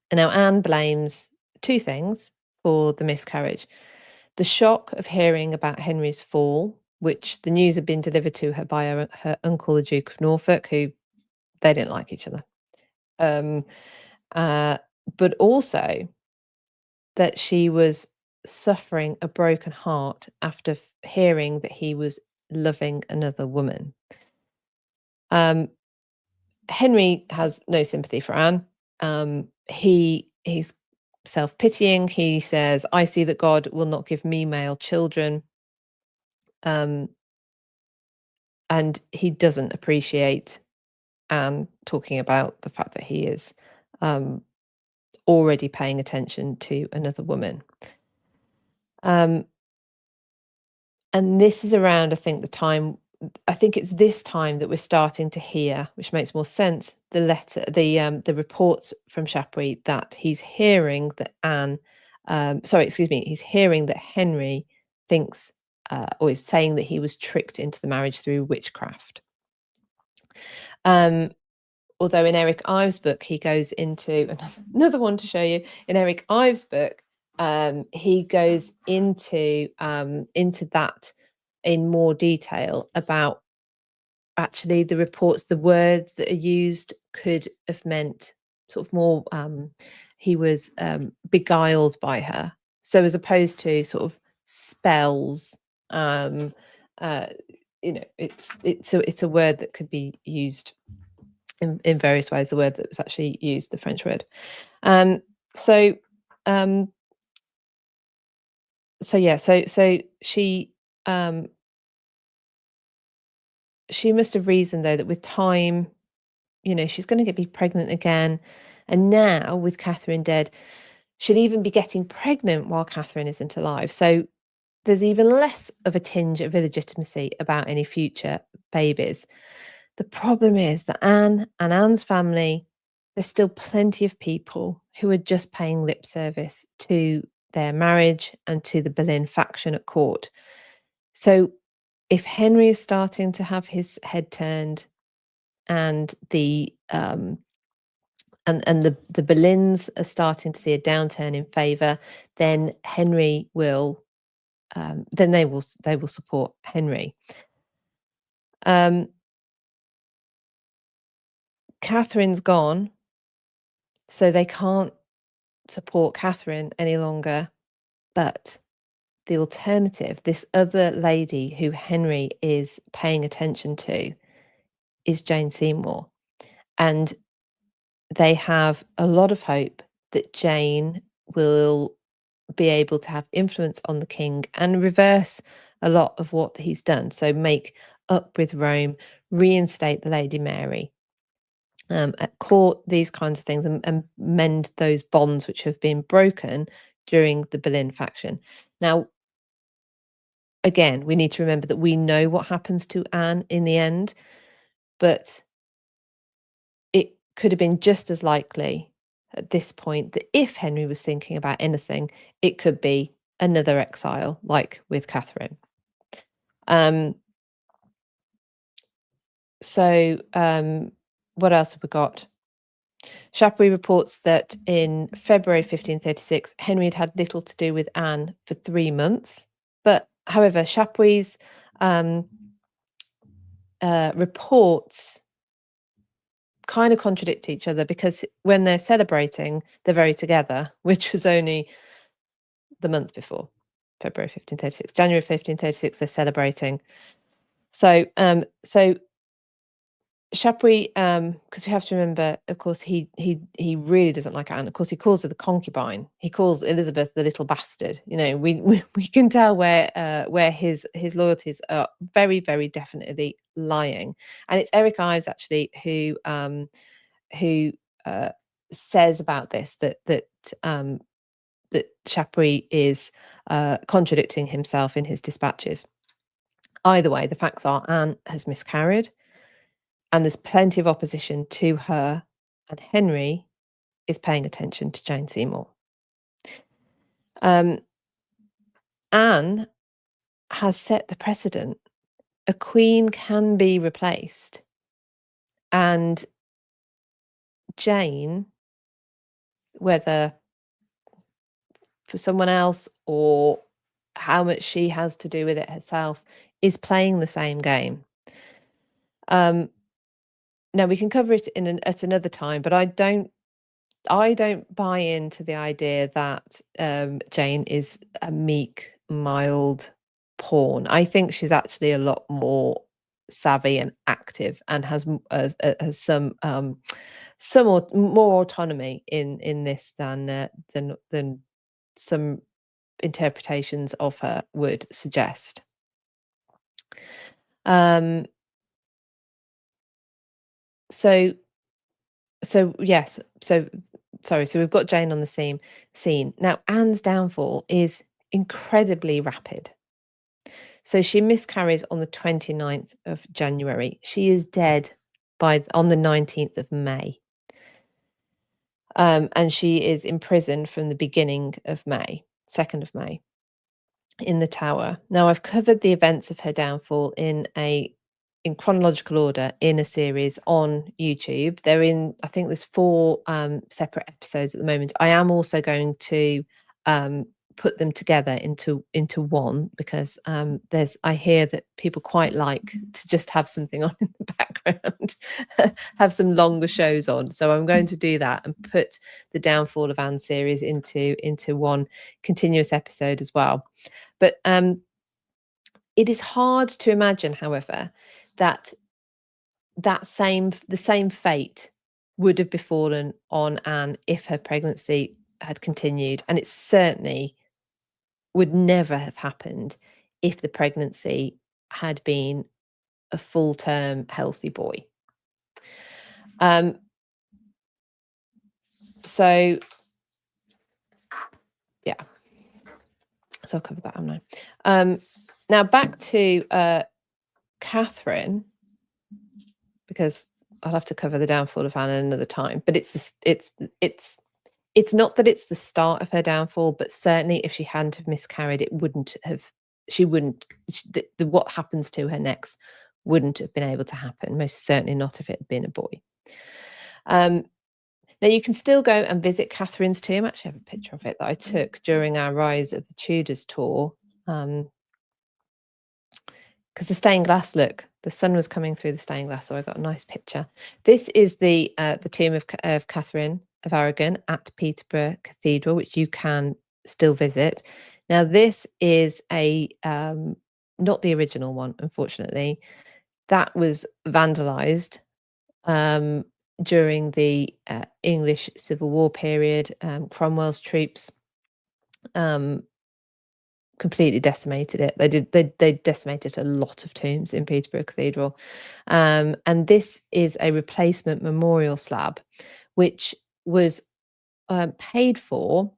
And now Anne blames two things for the miscarriage: the shock of hearing about Henry's fall, which the news had been delivered to her by her uncle, the Duke of Norfolk, who they didn't like each other. But also that she was suffering a broken heart after hearing that he was loving another woman. Henry has no sympathy for Anne. He's self-pitying. He says, "I see that God will not give me male children." And he doesn't appreciate Anne talking about the fact that he is already paying attention to another woman. And this is around, I think it's this time that we're starting to hear, which makes more sense, the reports from Chapuis that he's hearing that he's hearing that Henry thinks or is saying that he was tricked into the marriage through witchcraft. Although in Eric Ives' book, he goes into another one to show you. In Eric Ives' book, he goes into that in more detail about actually the reports, the words that are used could have meant sort of more. He was beguiled by her, so as opposed to sort of spells. It's a word that could be used in various ways. The word that was actually used, the French word. So she must have reasoned, though, that with time, she's going to be pregnant again, and now with Catherine dead, She'll even be getting pregnant while Catherine isn't alive. So there's even less of a tinge of illegitimacy about any future babies. The problem is that Anne and Anne's family, there's still plenty of people who are just paying lip service to their marriage and to the Boleyn faction at court. So if Henry is starting to have his head turned and the Boleyns are starting to see a downturn in favour, then Henry will then they will support Henry. Catherine's gone, so they can't support Catherine any longer. But the alternative, this other lady who Henry is paying attention to, is Jane Seymour. And they have a lot of hope that Jane will be able to have influence on the king and reverse a lot of what he's done. So make up with Rome, reinstate the Lady Mary at court, these kinds of things, and mend those bonds which have been broken during the Boleyn faction. Now, again, we need to remember that we know what happens to Anne in the end, but it could have been just as likely at this point that if Henry was thinking about anything, it could be another exile, like with Catherine. What else have we got? Chapuis reports that in February 1536, Henry had little to do with Anne for 3 months. But however, Chapuis' reports kind of contradict each other, because when they're celebrating, they're very together, which was only the month before, February 1536. January 1536, they're celebrating. So Chapuis, because we have to remember, of course, he really doesn't like Anne. Of course, he calls her the concubine. He calls Elizabeth the little bastard. You know, we can tell where his loyalties are very, very definitely lying. And it's Eric Ives actually who says about this that Chapuis is contradicting himself in his dispatches. Either way, the facts are Anne has miscarried, and there's plenty of opposition to her, and Henry is paying attention to Jane Seymour. Anne has set the precedent. A queen can be replaced, and Jane, whether for someone else or how much she has to do with it herself, is playing the same game. Now we can cover it at another time, but I don't buy into the idea that Jane is a meek, mild pawn. I think she's actually a lot more savvy and active, and has some more autonomy in this than some interpretations of her would suggest. So we've got Jane on the scene. Now, Anne's downfall is incredibly rapid. So she miscarries on the 29th of January. She is dead on the 19th of May. And she is imprisoned from the beginning of May, 2nd of May, in the Tower. Now, I've covered the events of her downfall in chronological order in a series on YouTube. I think there's 4 separate episodes at the moment. I am also going to put them together into one, because I hear that people quite like to just have something on in the background, have some longer shows on. So I'm going to do that and put the Downfall of Anne series into one continuous episode as well. But it is hard to imagine, however, that the same fate would have befallen on Anne if her pregnancy had continued, and it certainly would never have happened if the pregnancy had been a full-term healthy boy. So yeah. So I'll cover that, haven't I? Now back to Catherine, because I'll have to cover the downfall of Anne another time. But it's not that it's the start of her downfall, but certainly if she hadn't have miscarried, it wouldn't have. What happens to her next wouldn't have been able to happen. Most certainly not if it had been a boy. Now you can still go and visit Catherine's tomb. I actually have a picture of it that I took during our Rise of the Tudors tour. Because the stained glass, look, the sun was coming through the stained glass, so I got a nice picture. This is the tomb of Katherine of Aragon at Peterborough Cathedral, which you can still visit. Now, this is a not the original one, unfortunately. That was vandalised during the English Civil War period. Cromwell's troops completely decimated it. They decimated a lot of tombs in Peterborough Cathedral. And this is a replacement memorial slab, which was paid for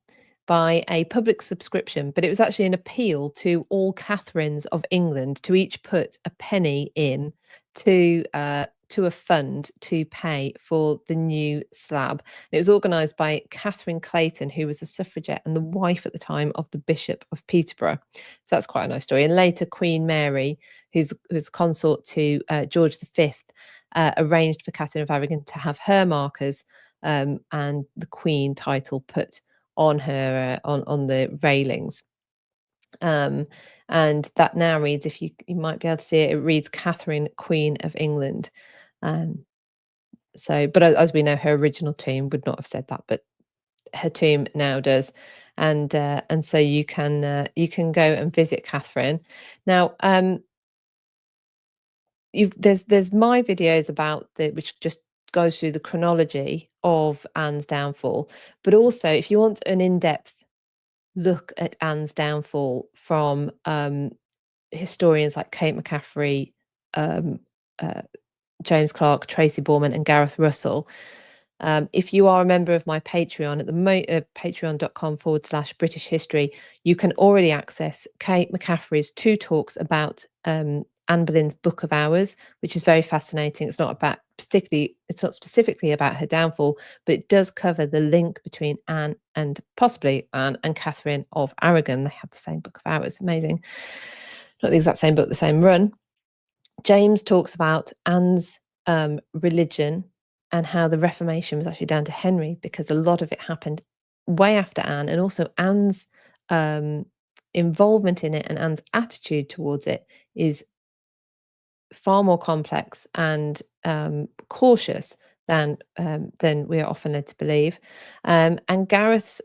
by a public subscription, but it was actually an appeal to all Catherines of England to each put a penny in to a fund to pay for the new slab. And it was organised by Catherine Clayton, who was a suffragette and the wife at the time of the Bishop of Peterborough. So that's quite a nice story. And later Queen Mary, who's consort to George V, arranged for Katherine of Aragon to have her markers and the Queen title put on her on the railings. And that now reads, if you might be able to see it, it reads Catherine, Queen of England. So, but as we know, her original tomb would not have said that, but her tomb now does. And so you can go and visit Catherine. Now, there's my videos about which just goes through the chronology of Anne's downfall, but also if you want an in-depth look at Anne's downfall from historians like Kate McCaffrey, James Clark, Tracy Borman and Gareth Russell. If you are a member of my Patreon at the patreon.com/British History, you can already access Kate McCaffrey's 2 talks about Anne Boleyn's Book of Hours, which is very fascinating. It's not specifically about her downfall, but it does cover the link between Anne and Catherine of Aragon. They had the same Book of Hours. Amazing. Not the exact same book, the same run. James talks about Anne's religion and how the Reformation was actually down to Henry, because a lot of it happened way after Anne, and also Anne's involvement in it and Anne's attitude towards it is far more complex and cautious than we are often led to believe. And Gareth's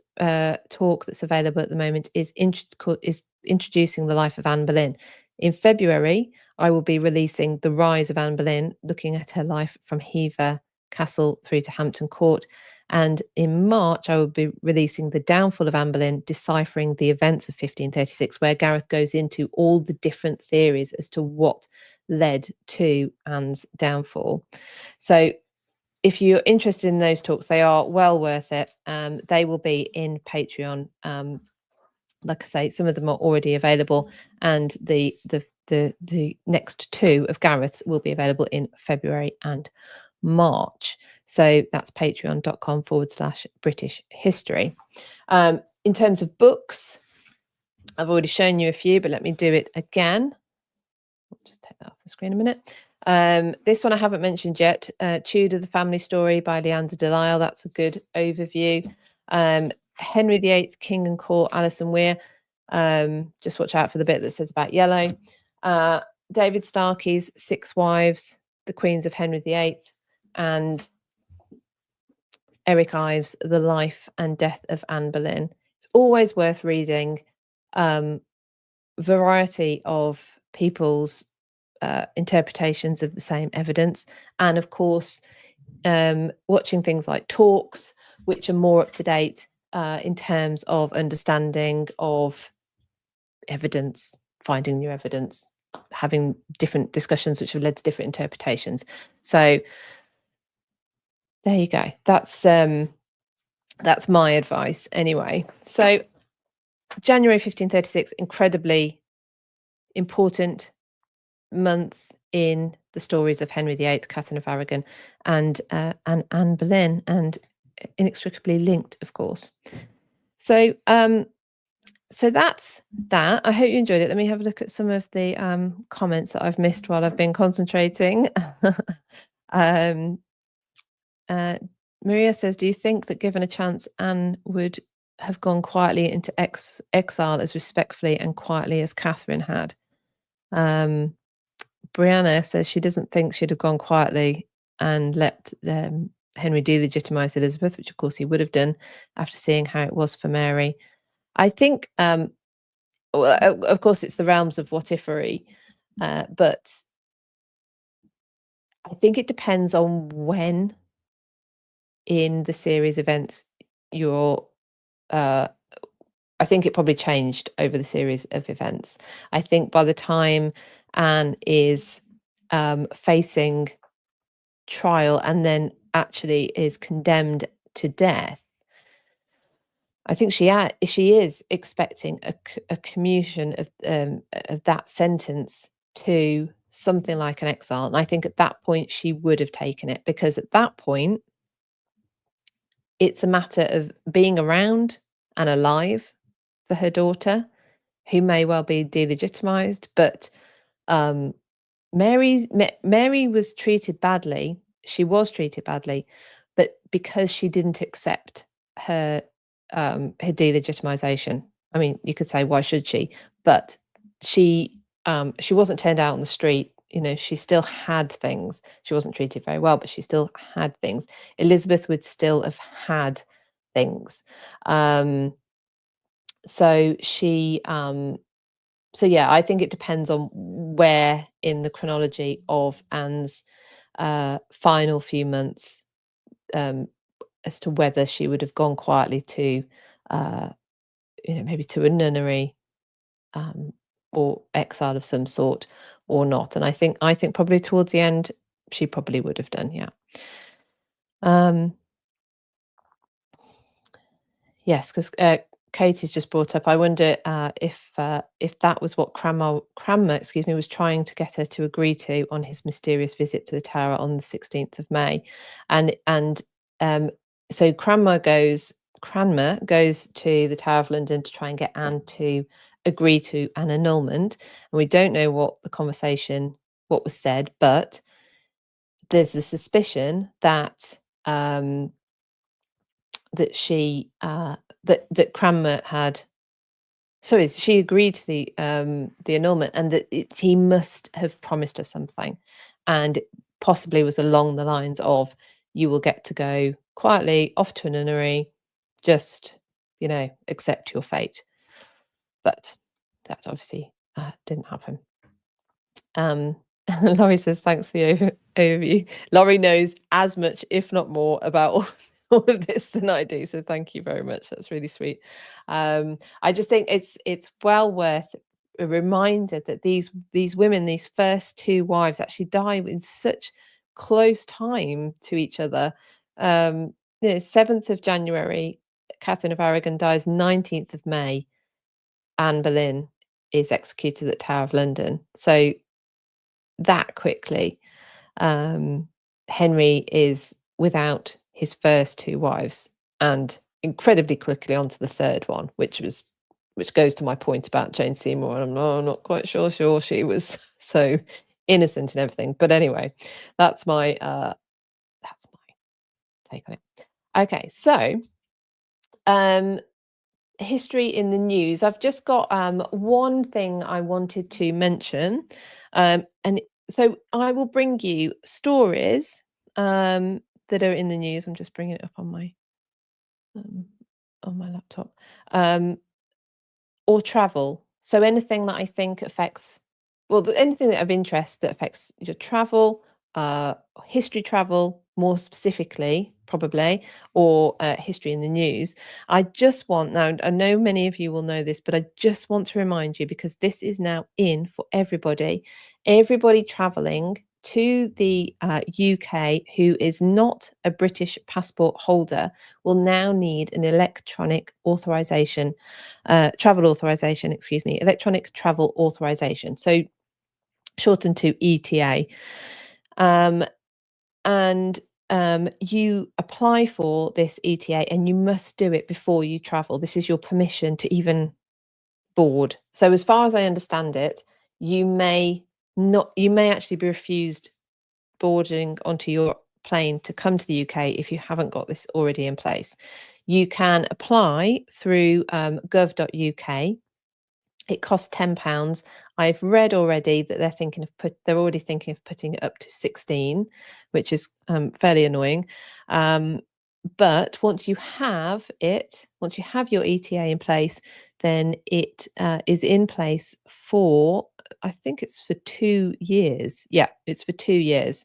talk that's available at the moment is introducing the life of Anne Boleyn. In February, I will be releasing The Rise of Anne Boleyn, looking at her life from Hever Castle through to Hampton Court. And in March, I will be releasing The Downfall of Anne Boleyn, deciphering the events of 1536, where Gareth goes into all the different theories as to what led to Anne's downfall. So if you're interested in those talks, they are well worth it. They will be in Patreon. Like I say, some of them are already available, and the next 2 of Gareth's will be available in February and March. So that's patreon.com/British History. In terms of books, I've already shown you a few, but let me do it again. I'll just take that off the screen a minute. This one I haven't mentioned yet, Tudor, the Family Story by Leander de Lisle. That's a good overview. Henry VIII, King and Court, Alison Weir. Just watch out for the bit that says about yellow. David Starkey's 6 Wives, the Queens of Henry VIII, and Eric Ives' The Life and Death of Anne Boleyn. It's always worth reading variety of people's interpretations of the same evidence, and of course watching things like talks which are more up to date in terms of understanding of evidence, finding new evidence, having different discussions which have led to different interpretations. So there you go. That's my advice anyway. So January 1536, incredibly important month in the stories of Henry VIII, Katherine of Aragon, and Anne Boleyn, and inextricably linked, of course. So so that's that. I hope you enjoyed it. Let me have a look at some of the comments that I've missed while I've been concentrating. Maria says, do you think that given a chance, Anne would have gone quietly into exile as respectfully and quietly as Catherine had? Brianna says she doesn't think she'd have gone quietly and let Henry delegitimise Elizabeth, which of course he would have done after seeing how it was for Mary. I think, well, of course, it's the realms of whatifery, but I think it depends on when in the series events you're I think it probably changed over the series of events. I think by the time Anne is facing trial and then actually is condemned to death, I think she is expecting a commutation of that sentence to something like an exile. And I think at that point she would have taken it, because at that point it's a matter of being around and alive for her daughter, who may well be delegitimized. But Mary was treated badly. She was treated badly, but because she didn't accept her delegitimization. I mean, you could say, why should she? But she wasn't turned out on the street. You know, she still had things. She wasn't treated very well, but she still had things. Elizabeth would still have had things. So she so yeah, I think it depends on where in the chronology of Anne's final few months, as to whether she would have gone quietly to maybe to a nunnery or exile of some sort or not. And I think probably towards the end she probably would have done, yeah. Yes, because Katie's just brought up, I wonder if that was what Cranmer, was trying to get her to agree to on his mysterious visit to the Tower on the 16th of May. And so Cranmer goes to the Tower of London to try and get Anne to agree to an annulment. And we don't know what was said, but there's the suspicion that that she that Cranmer had, sorry, she agreed to the annulment, and that he must have promised her something, and possibly was along the lines of, you will get to go quietly off to a nunnery, just accept your fate. But that obviously didn't happen. Laurie says, thanks for the overview. Laurie knows as much, if not more, about all of this than I do, so thank you very much. That's really sweet. I just think it's well worth a reminder that these women, these first two wives, actually die in such close time to each other. 7th of January, Katherine of Aragon dies. 19th of May, Anne Boleyn is executed at Tower of London. So that quickly, Henry is without his first two wives, and incredibly quickly onto the third one, which goes to my point about Jane Seymour. I'm not quite sure she was so innocent and everything. But anyway, that's my take on it. Okay, so history in the news. I've just got one thing I wanted to mention, and so I will bring you stories that are in the news. I'm just bringing it up on my laptop, or travel. So anything that I think affects, anything that of interest that affects your travel, history travel more specifically, probably, or history in the news. I just want, now I know many of you will know this, but I just want to remind you, because this is now in for everybody traveling to the UK who is not a British passport holder will now need an electronic authorization, travel authorization, excuse me, electronic travel authorization. So shortened to ETA. You apply for this ETA and you must do it before you travel. This is your permission to even board. So as far as I understand it, you may actually be refused boarding onto your plane to come to the UK if you haven't got this already in place. You can apply through gov.uk. It costs £10. I've read already that they're already thinking of putting it up to 16, which is fairly annoying. But once you have your ETA in place, then it is in place for, I think it's for 2 years. Yeah, it's for 2 years.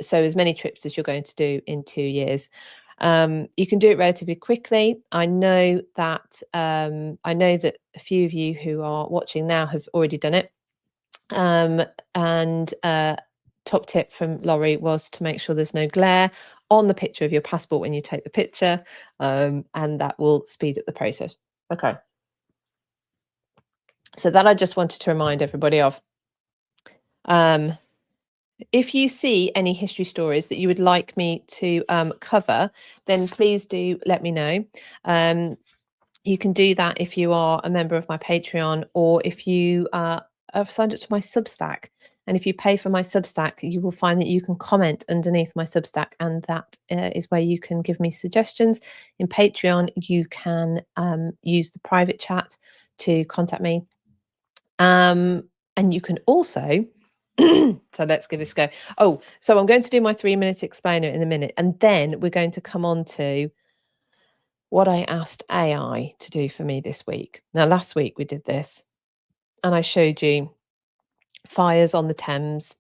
So as many trips as you're going to do in 2 years. You can do it relatively quickly. I know that a few of you who are watching now have already done it. Top tip from Laurie was to make sure there's no glare on the picture of your passport when you take the picture, and that will speed up the process. Okay. So that I just wanted to remind everybody of. If you see any history stories that you would like me to cover, then please do let me know. You can do that if you are a member of my Patreon, or if you have signed up to my Substack. And if you pay for my Substack, you will find that you can comment underneath my Substack, and that is where you can give me suggestions. In Patreon, you can use the private chat to contact me. And you can also... So let's give this a go. Oh, so I'm going to do my 3-minute explainer in a minute, and then we're going to come on to what I asked AI to do for me this week. Now, last week we did this, and I showed you fires on the Thames,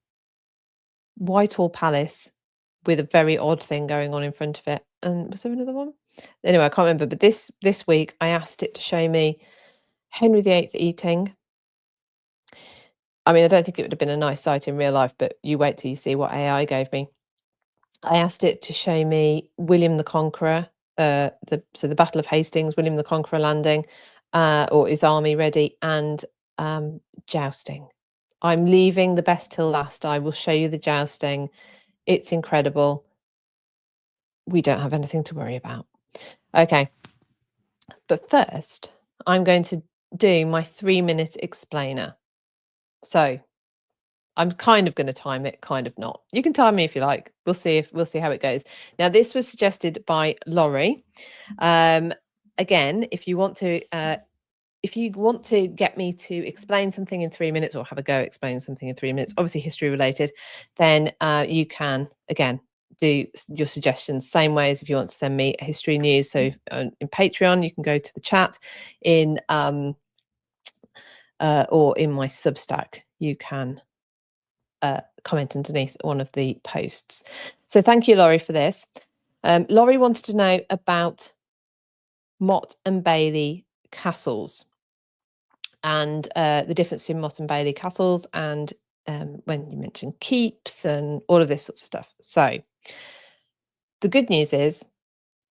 Whitehall Palace with a very odd thing going on in front of it. And was there another one? Anyway, I can't remember. But this week I asked it to show me Henry VIII eating. I mean, I don't think it would have been a nice sight in real life, but you wait till you see what AI gave me. I asked it to show me William the Conqueror, the Battle of Hastings, William the Conqueror landing, or his army ready, and jousting. I'm leaving the best till last. I will show you the jousting. It's incredible. We don't have anything to worry about. Okay. But first, I'm going to do my 3-minute explainer. So I'm kind of going to time it, kind of not. You can time me if you like. We'll see how it goes. Now, this was suggested by Laurie. Again, if you want to get me to explain something in 3 minutes, or have a go explaining something in 3 minutes, obviously history related, then you can again do your suggestions same way as if you want to send me history news. So in Patreon, you can go to the chat in or in my Substack, you can comment underneath one of the posts. So thank you, Laurie, for this. Laurie wanted to know about Motte and Bailey castles, and the difference between Motte and Bailey castles, and when you mentioned keeps and all of this sort of stuff. So the good news is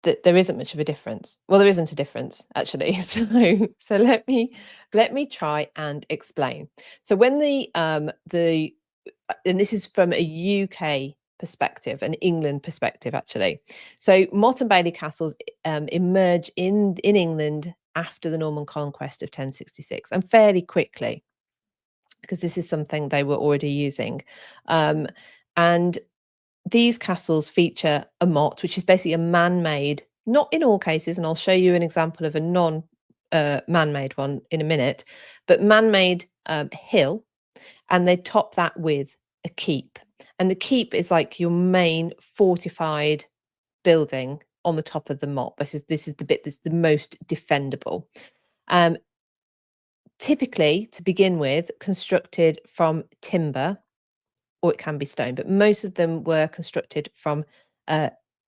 that there isn't much of a difference. Well, there isn't a difference actually. So let me try and explain. So when and this is from a UK perspective, an England perspective actually. So Motte and Bailey castles emerge in England after the Norman conquest of 1066, and fairly quickly, because this is something they were already using. And these castles feature a motte, which is basically a man-made, not in all cases, and I'll show you an example of a man-made one in a minute, but man-made hill, and they top that with a keep. And the keep is like your main fortified building on the top of the motte. This is the bit that's the most defendable. Typically, to begin with, constructed from timber, or it can be stone, but most of them were constructed from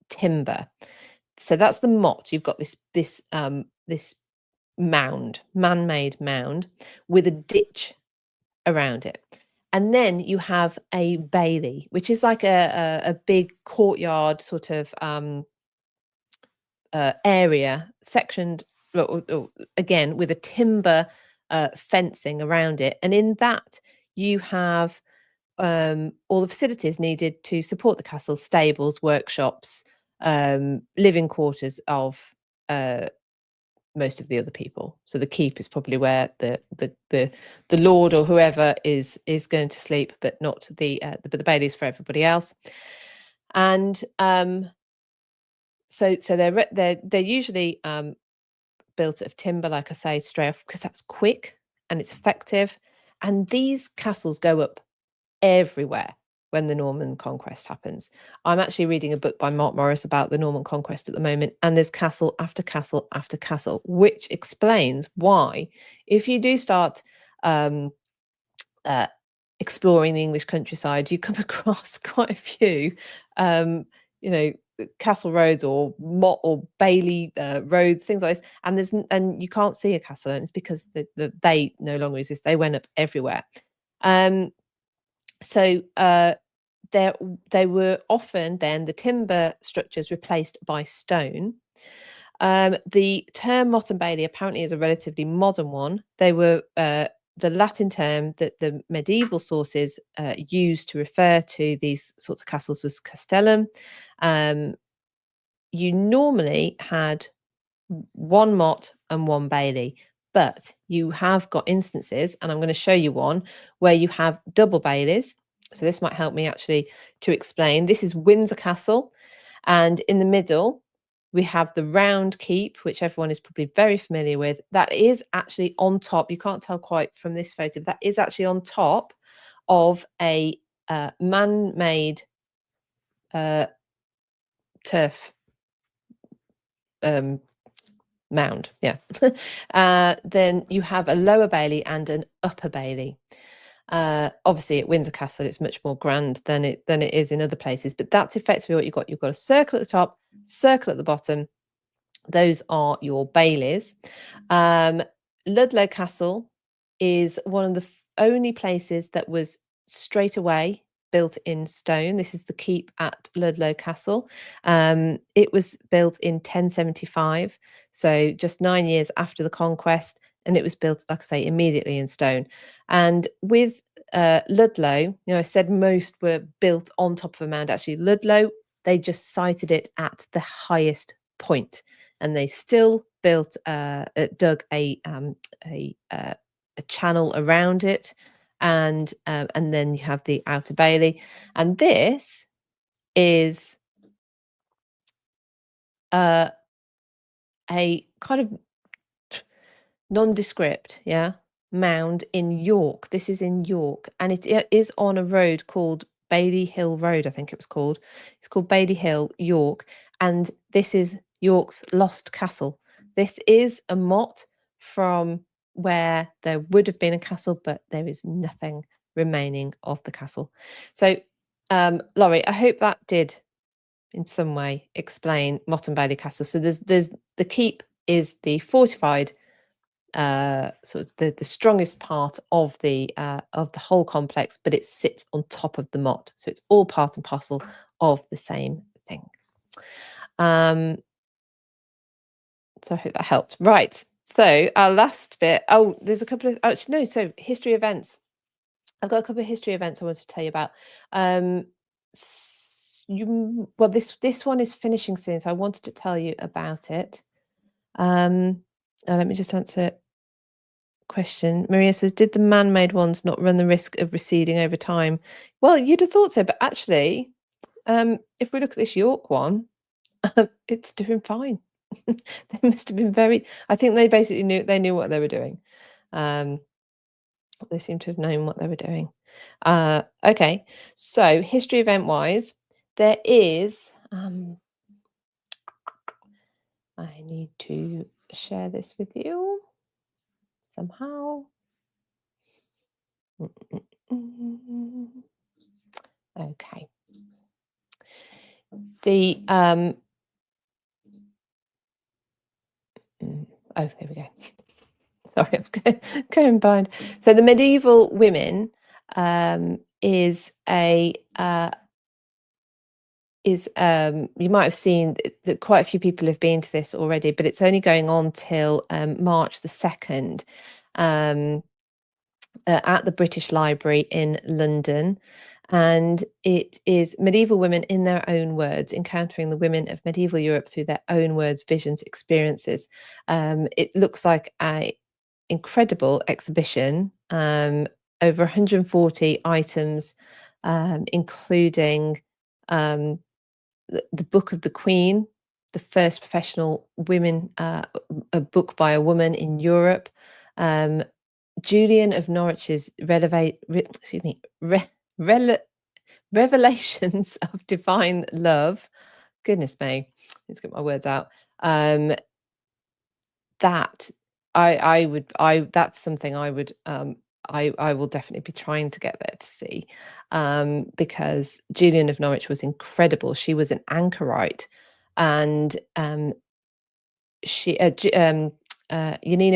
timber. So that's the motte. You've got this mound, man-made mound, with a ditch around it. And then you have a bailey, which is like a big courtyard sort of area, sectioned again with a timber fencing around it. And in that you have all the facilities needed to support the castle: stables, workshops, living quarters of most of the other people. So the keep is probably where the lord or whoever is going to sleep, but not but the bailey's for everybody else. And so they're usually built of timber, like I say, straight off, because that's quick and it's effective. And these castles go up everywhere when the Norman conquest happens. I'm actually reading a book by Mark Morris about the Norman conquest at the moment, and there's castle after castle after castle, which explains why, if you do start exploring the English countryside, you come across quite a few, castle roads or motte or bailey roads, things like this, and you can't see a castle, and it's because they no longer exist. They went up everywhere. So they were often then the timber structures replaced by stone. The term motte and bailey apparently is a relatively modern one. They were the Latin term that the medieval sources used to refer to these sorts of castles was castellum. You normally had one motte and one bailey, but you have got instances, and I'm going to show you one, where you have double baileys. So this might help me actually to explain. This is Windsor Castle, and in the middle we have the round keep, which everyone is probably very familiar with. That is actually on top. You can't tell quite from this photo, but that is actually on top of a man-made turf mound. Yeah. Then you have a lower bailey and an upper bailey. Obviously at Windsor Castle it's much more grand than it is in other places, but that's effectively what you've got. You've got a circle at the top, circle at the bottom. Those are your baileys. Ludlow Castle is one of the only places that was straight away built in stone. This is the keep at Ludlow Castle. It was built in 1075, so just 9 years after the conquest, and it was built, like I say, immediately in stone. And with Ludlow, I said most were built on top of a mound. Actually, Ludlow, they just sited it at the highest point, and they still built dug a channel around it, and then you have the outer bailey. And this is a kind of nondescript, mound in York. This is in York, and it is on a road called Bailey Hill Road, I think it was called. It's called Bailey Hill, York, and this is York's lost castle. This is a motte from where there would have been a castle, but there is nothing remaining of the castle. So, Laurie, I hope that did in some way explain Motte and Bailey Castle. So there's the keep is the fortified sort of the strongest part of the whole complex, but it sits on top of the motte, so it's all part and parcel of the same thing. So I hope that helped. Right, so our last bit. Oh, there's a couple of no. So history events. I've got a couple of history events I want to tell you about. This one is finishing soon, so I wanted to tell you about it. Let me just answer question. Maria says, did the man-made ones not run the risk of receding over time? Well, you'd have thought so, but actually, if we look at this York one, it's doing fine. They must have been I think they basically knew what they were doing. They seem to have known what they were doing. Okay, so history event wise, there is I need to share this with you somehow. Okay. The oh, there we go. Sorry, I was going blind. So the medieval women is a you might have seen that quite a few people have been to this already, but it's only going on till March the 2nd, at the British Library in London. And it is medieval women in their own words, encountering the women of medieval Europe through their own words, visions, experiences. It looks like an incredible exhibition, over 140 items, including the Book of the Queen, the first professional women a book by a woman in Europe. Julian of Norwich's Revelations of Divine Love. Goodness me, let's get my words out. That that's something I would I will definitely be trying to get there to see, because Julian of Norwich was incredible. She was an anchorite, and Yanina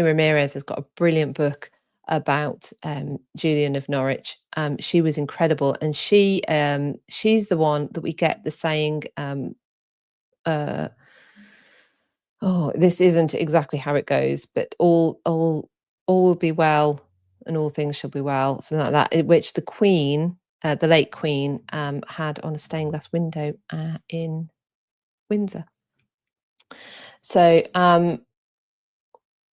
Ramirez has got a brilliant book about Julian of Norwich. She was incredible, and she's the one that we get the saying, oh, this isn't exactly how it goes, but all will be well, and all things shall be well, something like that, which the Queen, the late Queen, had on a stained glass window in Windsor. So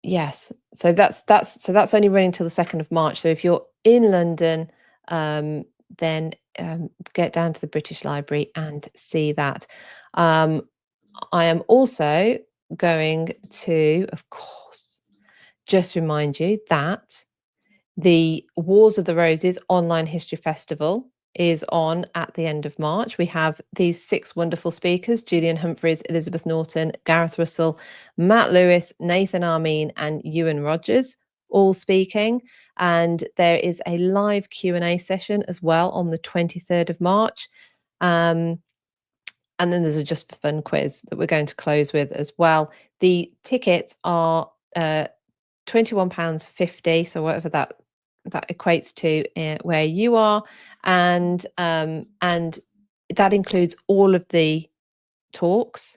yes, so that's only running till the 2nd of March. So if you're in London, then get down to the British Library and see that. I am also going to, of course, just remind you that the Wars of the Roses online history festival is on at the end of March. We have these 6 wonderful speakers: Julian Humphreys, Elizabeth Norton, Gareth Russell, Matt Lewis, Nathan Armin, and Ewan Rogers, all speaking. And there is a live Q&A session as well on the 23rd of March. And then there's a just for fun quiz that we're going to close with as well. The tickets are £21.50, so whatever that equates to where you are, and that includes all of the talks,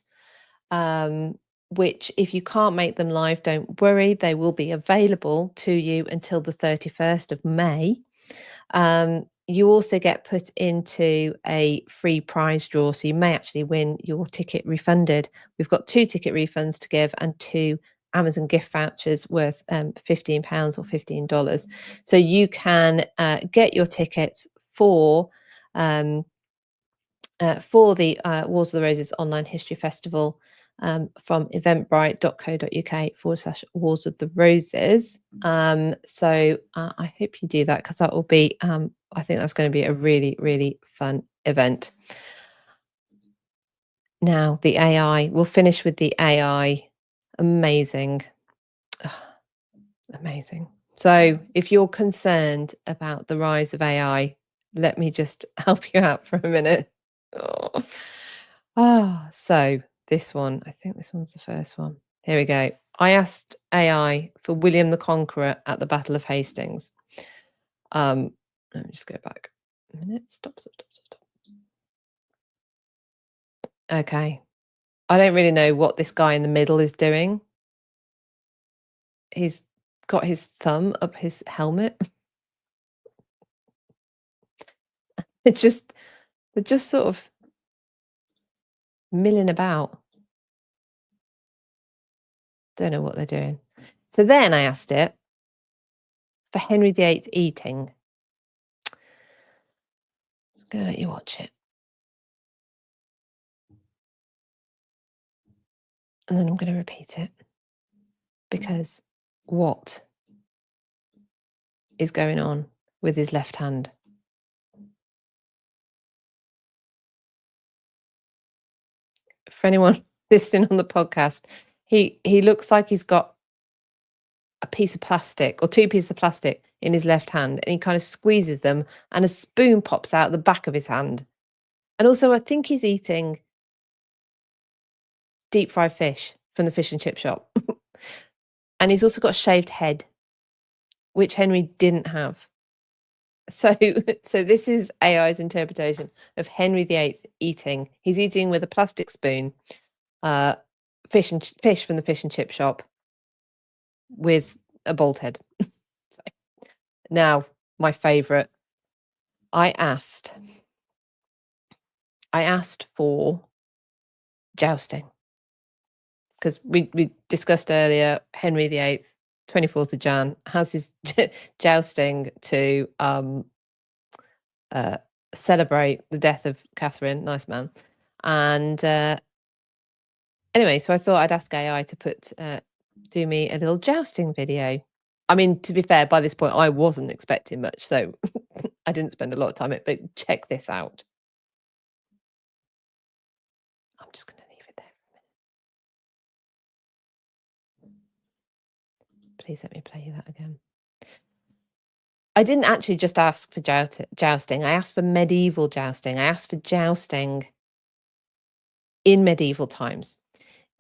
which, if you can't make them live, don't worry, they will be available to you until the 31st of May. You also get put into a free prize draw, so you may actually win your ticket refunded. We've got 2 ticket refunds to give and 2 Amazon gift vouchers worth £15 or $15. So you can get your tickets for the Wars of the Roses online history festival from eventbrite.co.uk/Wars of the Roses. So I hope you do that, because that will be, I think that's going to be a really, really fun event. Now, the AI, we'll finish with the AI. Amazing. Amazing. So if you're concerned about the rise of AI, let me just help you out for a minute. So this one, I think this one's the first one. Here we go. I asked AI for William the Conqueror at the Battle of Hastings. Let me just go back a minute. Stop. Okay. I don't really know what this guy in the middle is doing. He's got his thumb up his helmet. They're just sort of milling about. Don't know what they're doing. So then I asked it for Henry VIII eating. I'm going to let you watch it. And then I'm going to repeat it, because what is going on with his left hand? For anyone listening on the podcast, he looks like he's got a piece of plastic or 2 pieces of plastic in his left hand, and he kind of squeezes them and a spoon pops out the back of his hand. And also, I think he's eating deep fried fish from the fish and chip shop. And he's also got a shaved head, which Henry didn't have. So, so this is AI's interpretation of Henry VIII eating. He's eating with a plastic spoon, fish from the fish and chip shop with a bald head. Now, my favourite. I asked for jousting because we discussed earlier Henry VIII, 24th of Jan, has his jousting to celebrate the death of Catherine. Nice man. And anyway, so I thought I'd ask AI to do me a little jousting video. I mean, to be fair, by this point, I wasn't expecting much, so I didn't spend a lot of time on it, but check this out. I'm just going to leave it there for a minute. Please let me play you that again. I didn't actually just ask for jousting. I asked for medieval jousting. I asked for jousting in medieval times.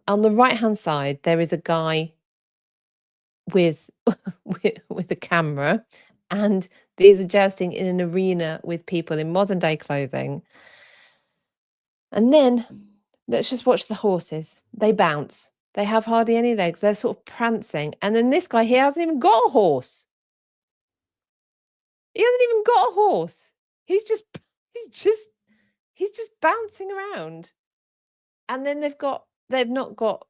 On the right-hand side, there is a guy with with a camera, and these are jousting in an arena with people in modern day clothing. And then let's just watch the horses. They bounce. They have hardly any legs. They're sort of prancing. And then this guy, he hasn't even got a horse. He hasn't even got a horse. He's just bouncing around. And then they've not got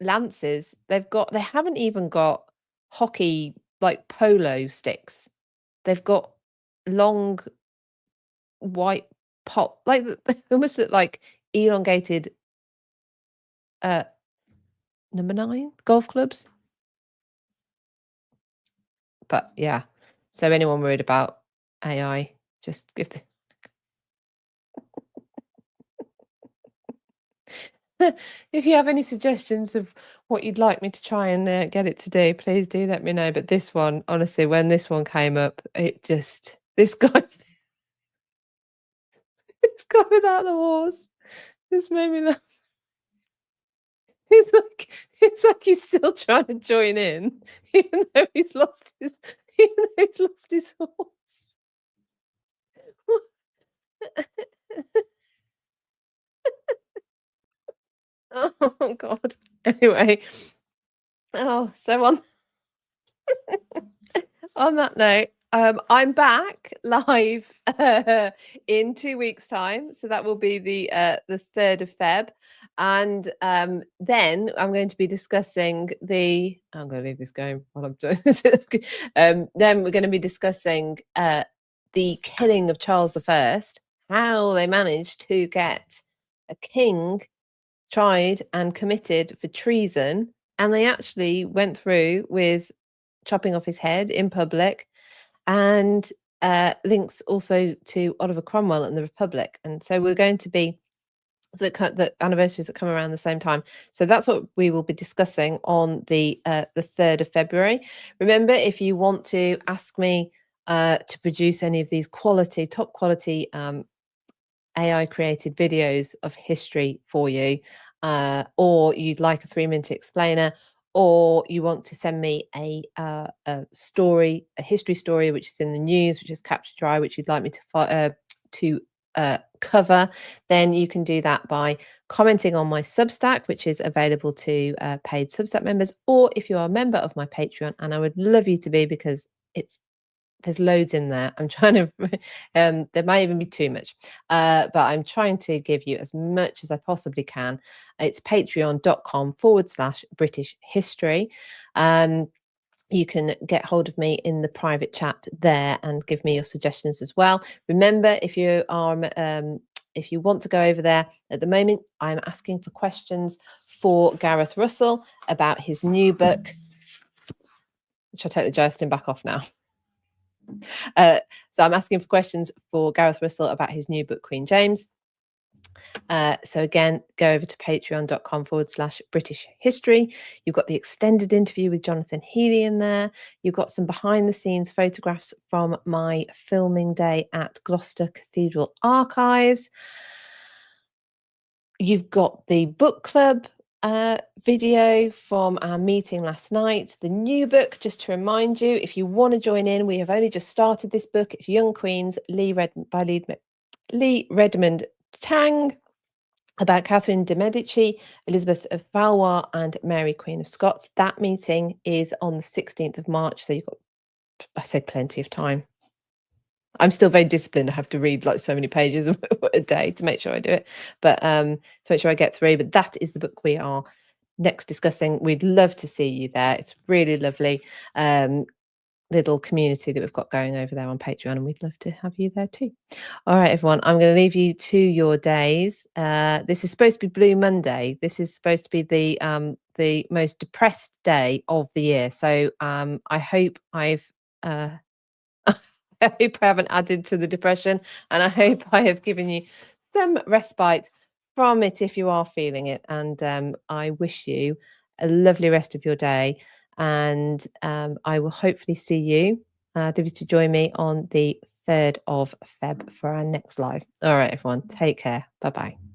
lances. They haven't even got hockey, like polo sticks. They've got long white pot, like they almost look like elongated number 9 golf clubs. But yeah, so anyone worried about AI, just give the if you have any suggestions of what you'd like me to try and get it to do, please do let me know. But this one, honestly, when this one came up, this guy without the horse just made me laugh. It's like he's still trying to join in, even though he's lost his horse. Oh God. Anyway, so on that note, I'm back live in 2 weeks' time, so that will be the 3rd of Feb, and then I'm going to be discussing I'm going to leave this going while I'm doing this. Then we're going to be discussing the killing of Charles I, how they managed to get a king tried and committed for treason, and they actually went through with chopping off his head in public, and links also to Oliver Cromwell and the Republic. And so we're going to be the anniversaries that come around the same time. So that's what we will be discussing on the 3rd of February. Remember, if you want to ask me to produce any of these top quality AI created videos of history for you, or you'd like a 3-minute explainer, or you want to send me a history story which is in the news, which is captured dry, which you'd like me to cover, then you can do that by commenting on my Substack, which is available to paid Substack members, or if you are a member of my Patreon, and I would love you to be, because there's loads in there. I'm trying to there might even be too much, but I'm trying to give you as much as I possibly can. It's patreon.com/British History. You can get hold of me in the private chat there and give me your suggestions as well. Remember, if you want to go over there, at the moment I'm asking for questions for Gareth Russell about his new book, which I'll take the jousting back off now. So I'm asking for questions for Gareth Russell about his new book, Queen James. So again, go over to patreon.com/British History. You've got the extended interview with Jonathan Healy in there. You've got some behind the scenes photographs from my filming day at Gloucester Cathedral Archives. You've got the book club video from our meeting last night. The new book, just to remind you, if you want to join in, we have only just started this book. It's Young Queens, by Lee Redmond Tang, about Catherine de' Medici, Elizabeth of Valois, and Mary, Queen of Scots. That meeting is on the 16th of March, so you've got, I say, plenty of time. I'm still very disciplined. I have to read like so many pages a day to make sure I do it, but to make sure I get through. But that is the book we are next discussing. We'd love to see you there. It's really lovely little community that we've got going over there on Patreon, and we'd love to have you there too. All right, everyone, I'm going to leave you to your days. This is supposed to be Blue Monday. This is supposed to be the most depressed day of the year. So I hope I've I hope I haven't added to the depression, and I hope I have given you some respite from it if you are feeling it. And I wish you a lovely rest of your day, and I will hopefully see you, leave you to join me on the 3rd of Feb for our next live. All right, everyone, take care. Bye-bye.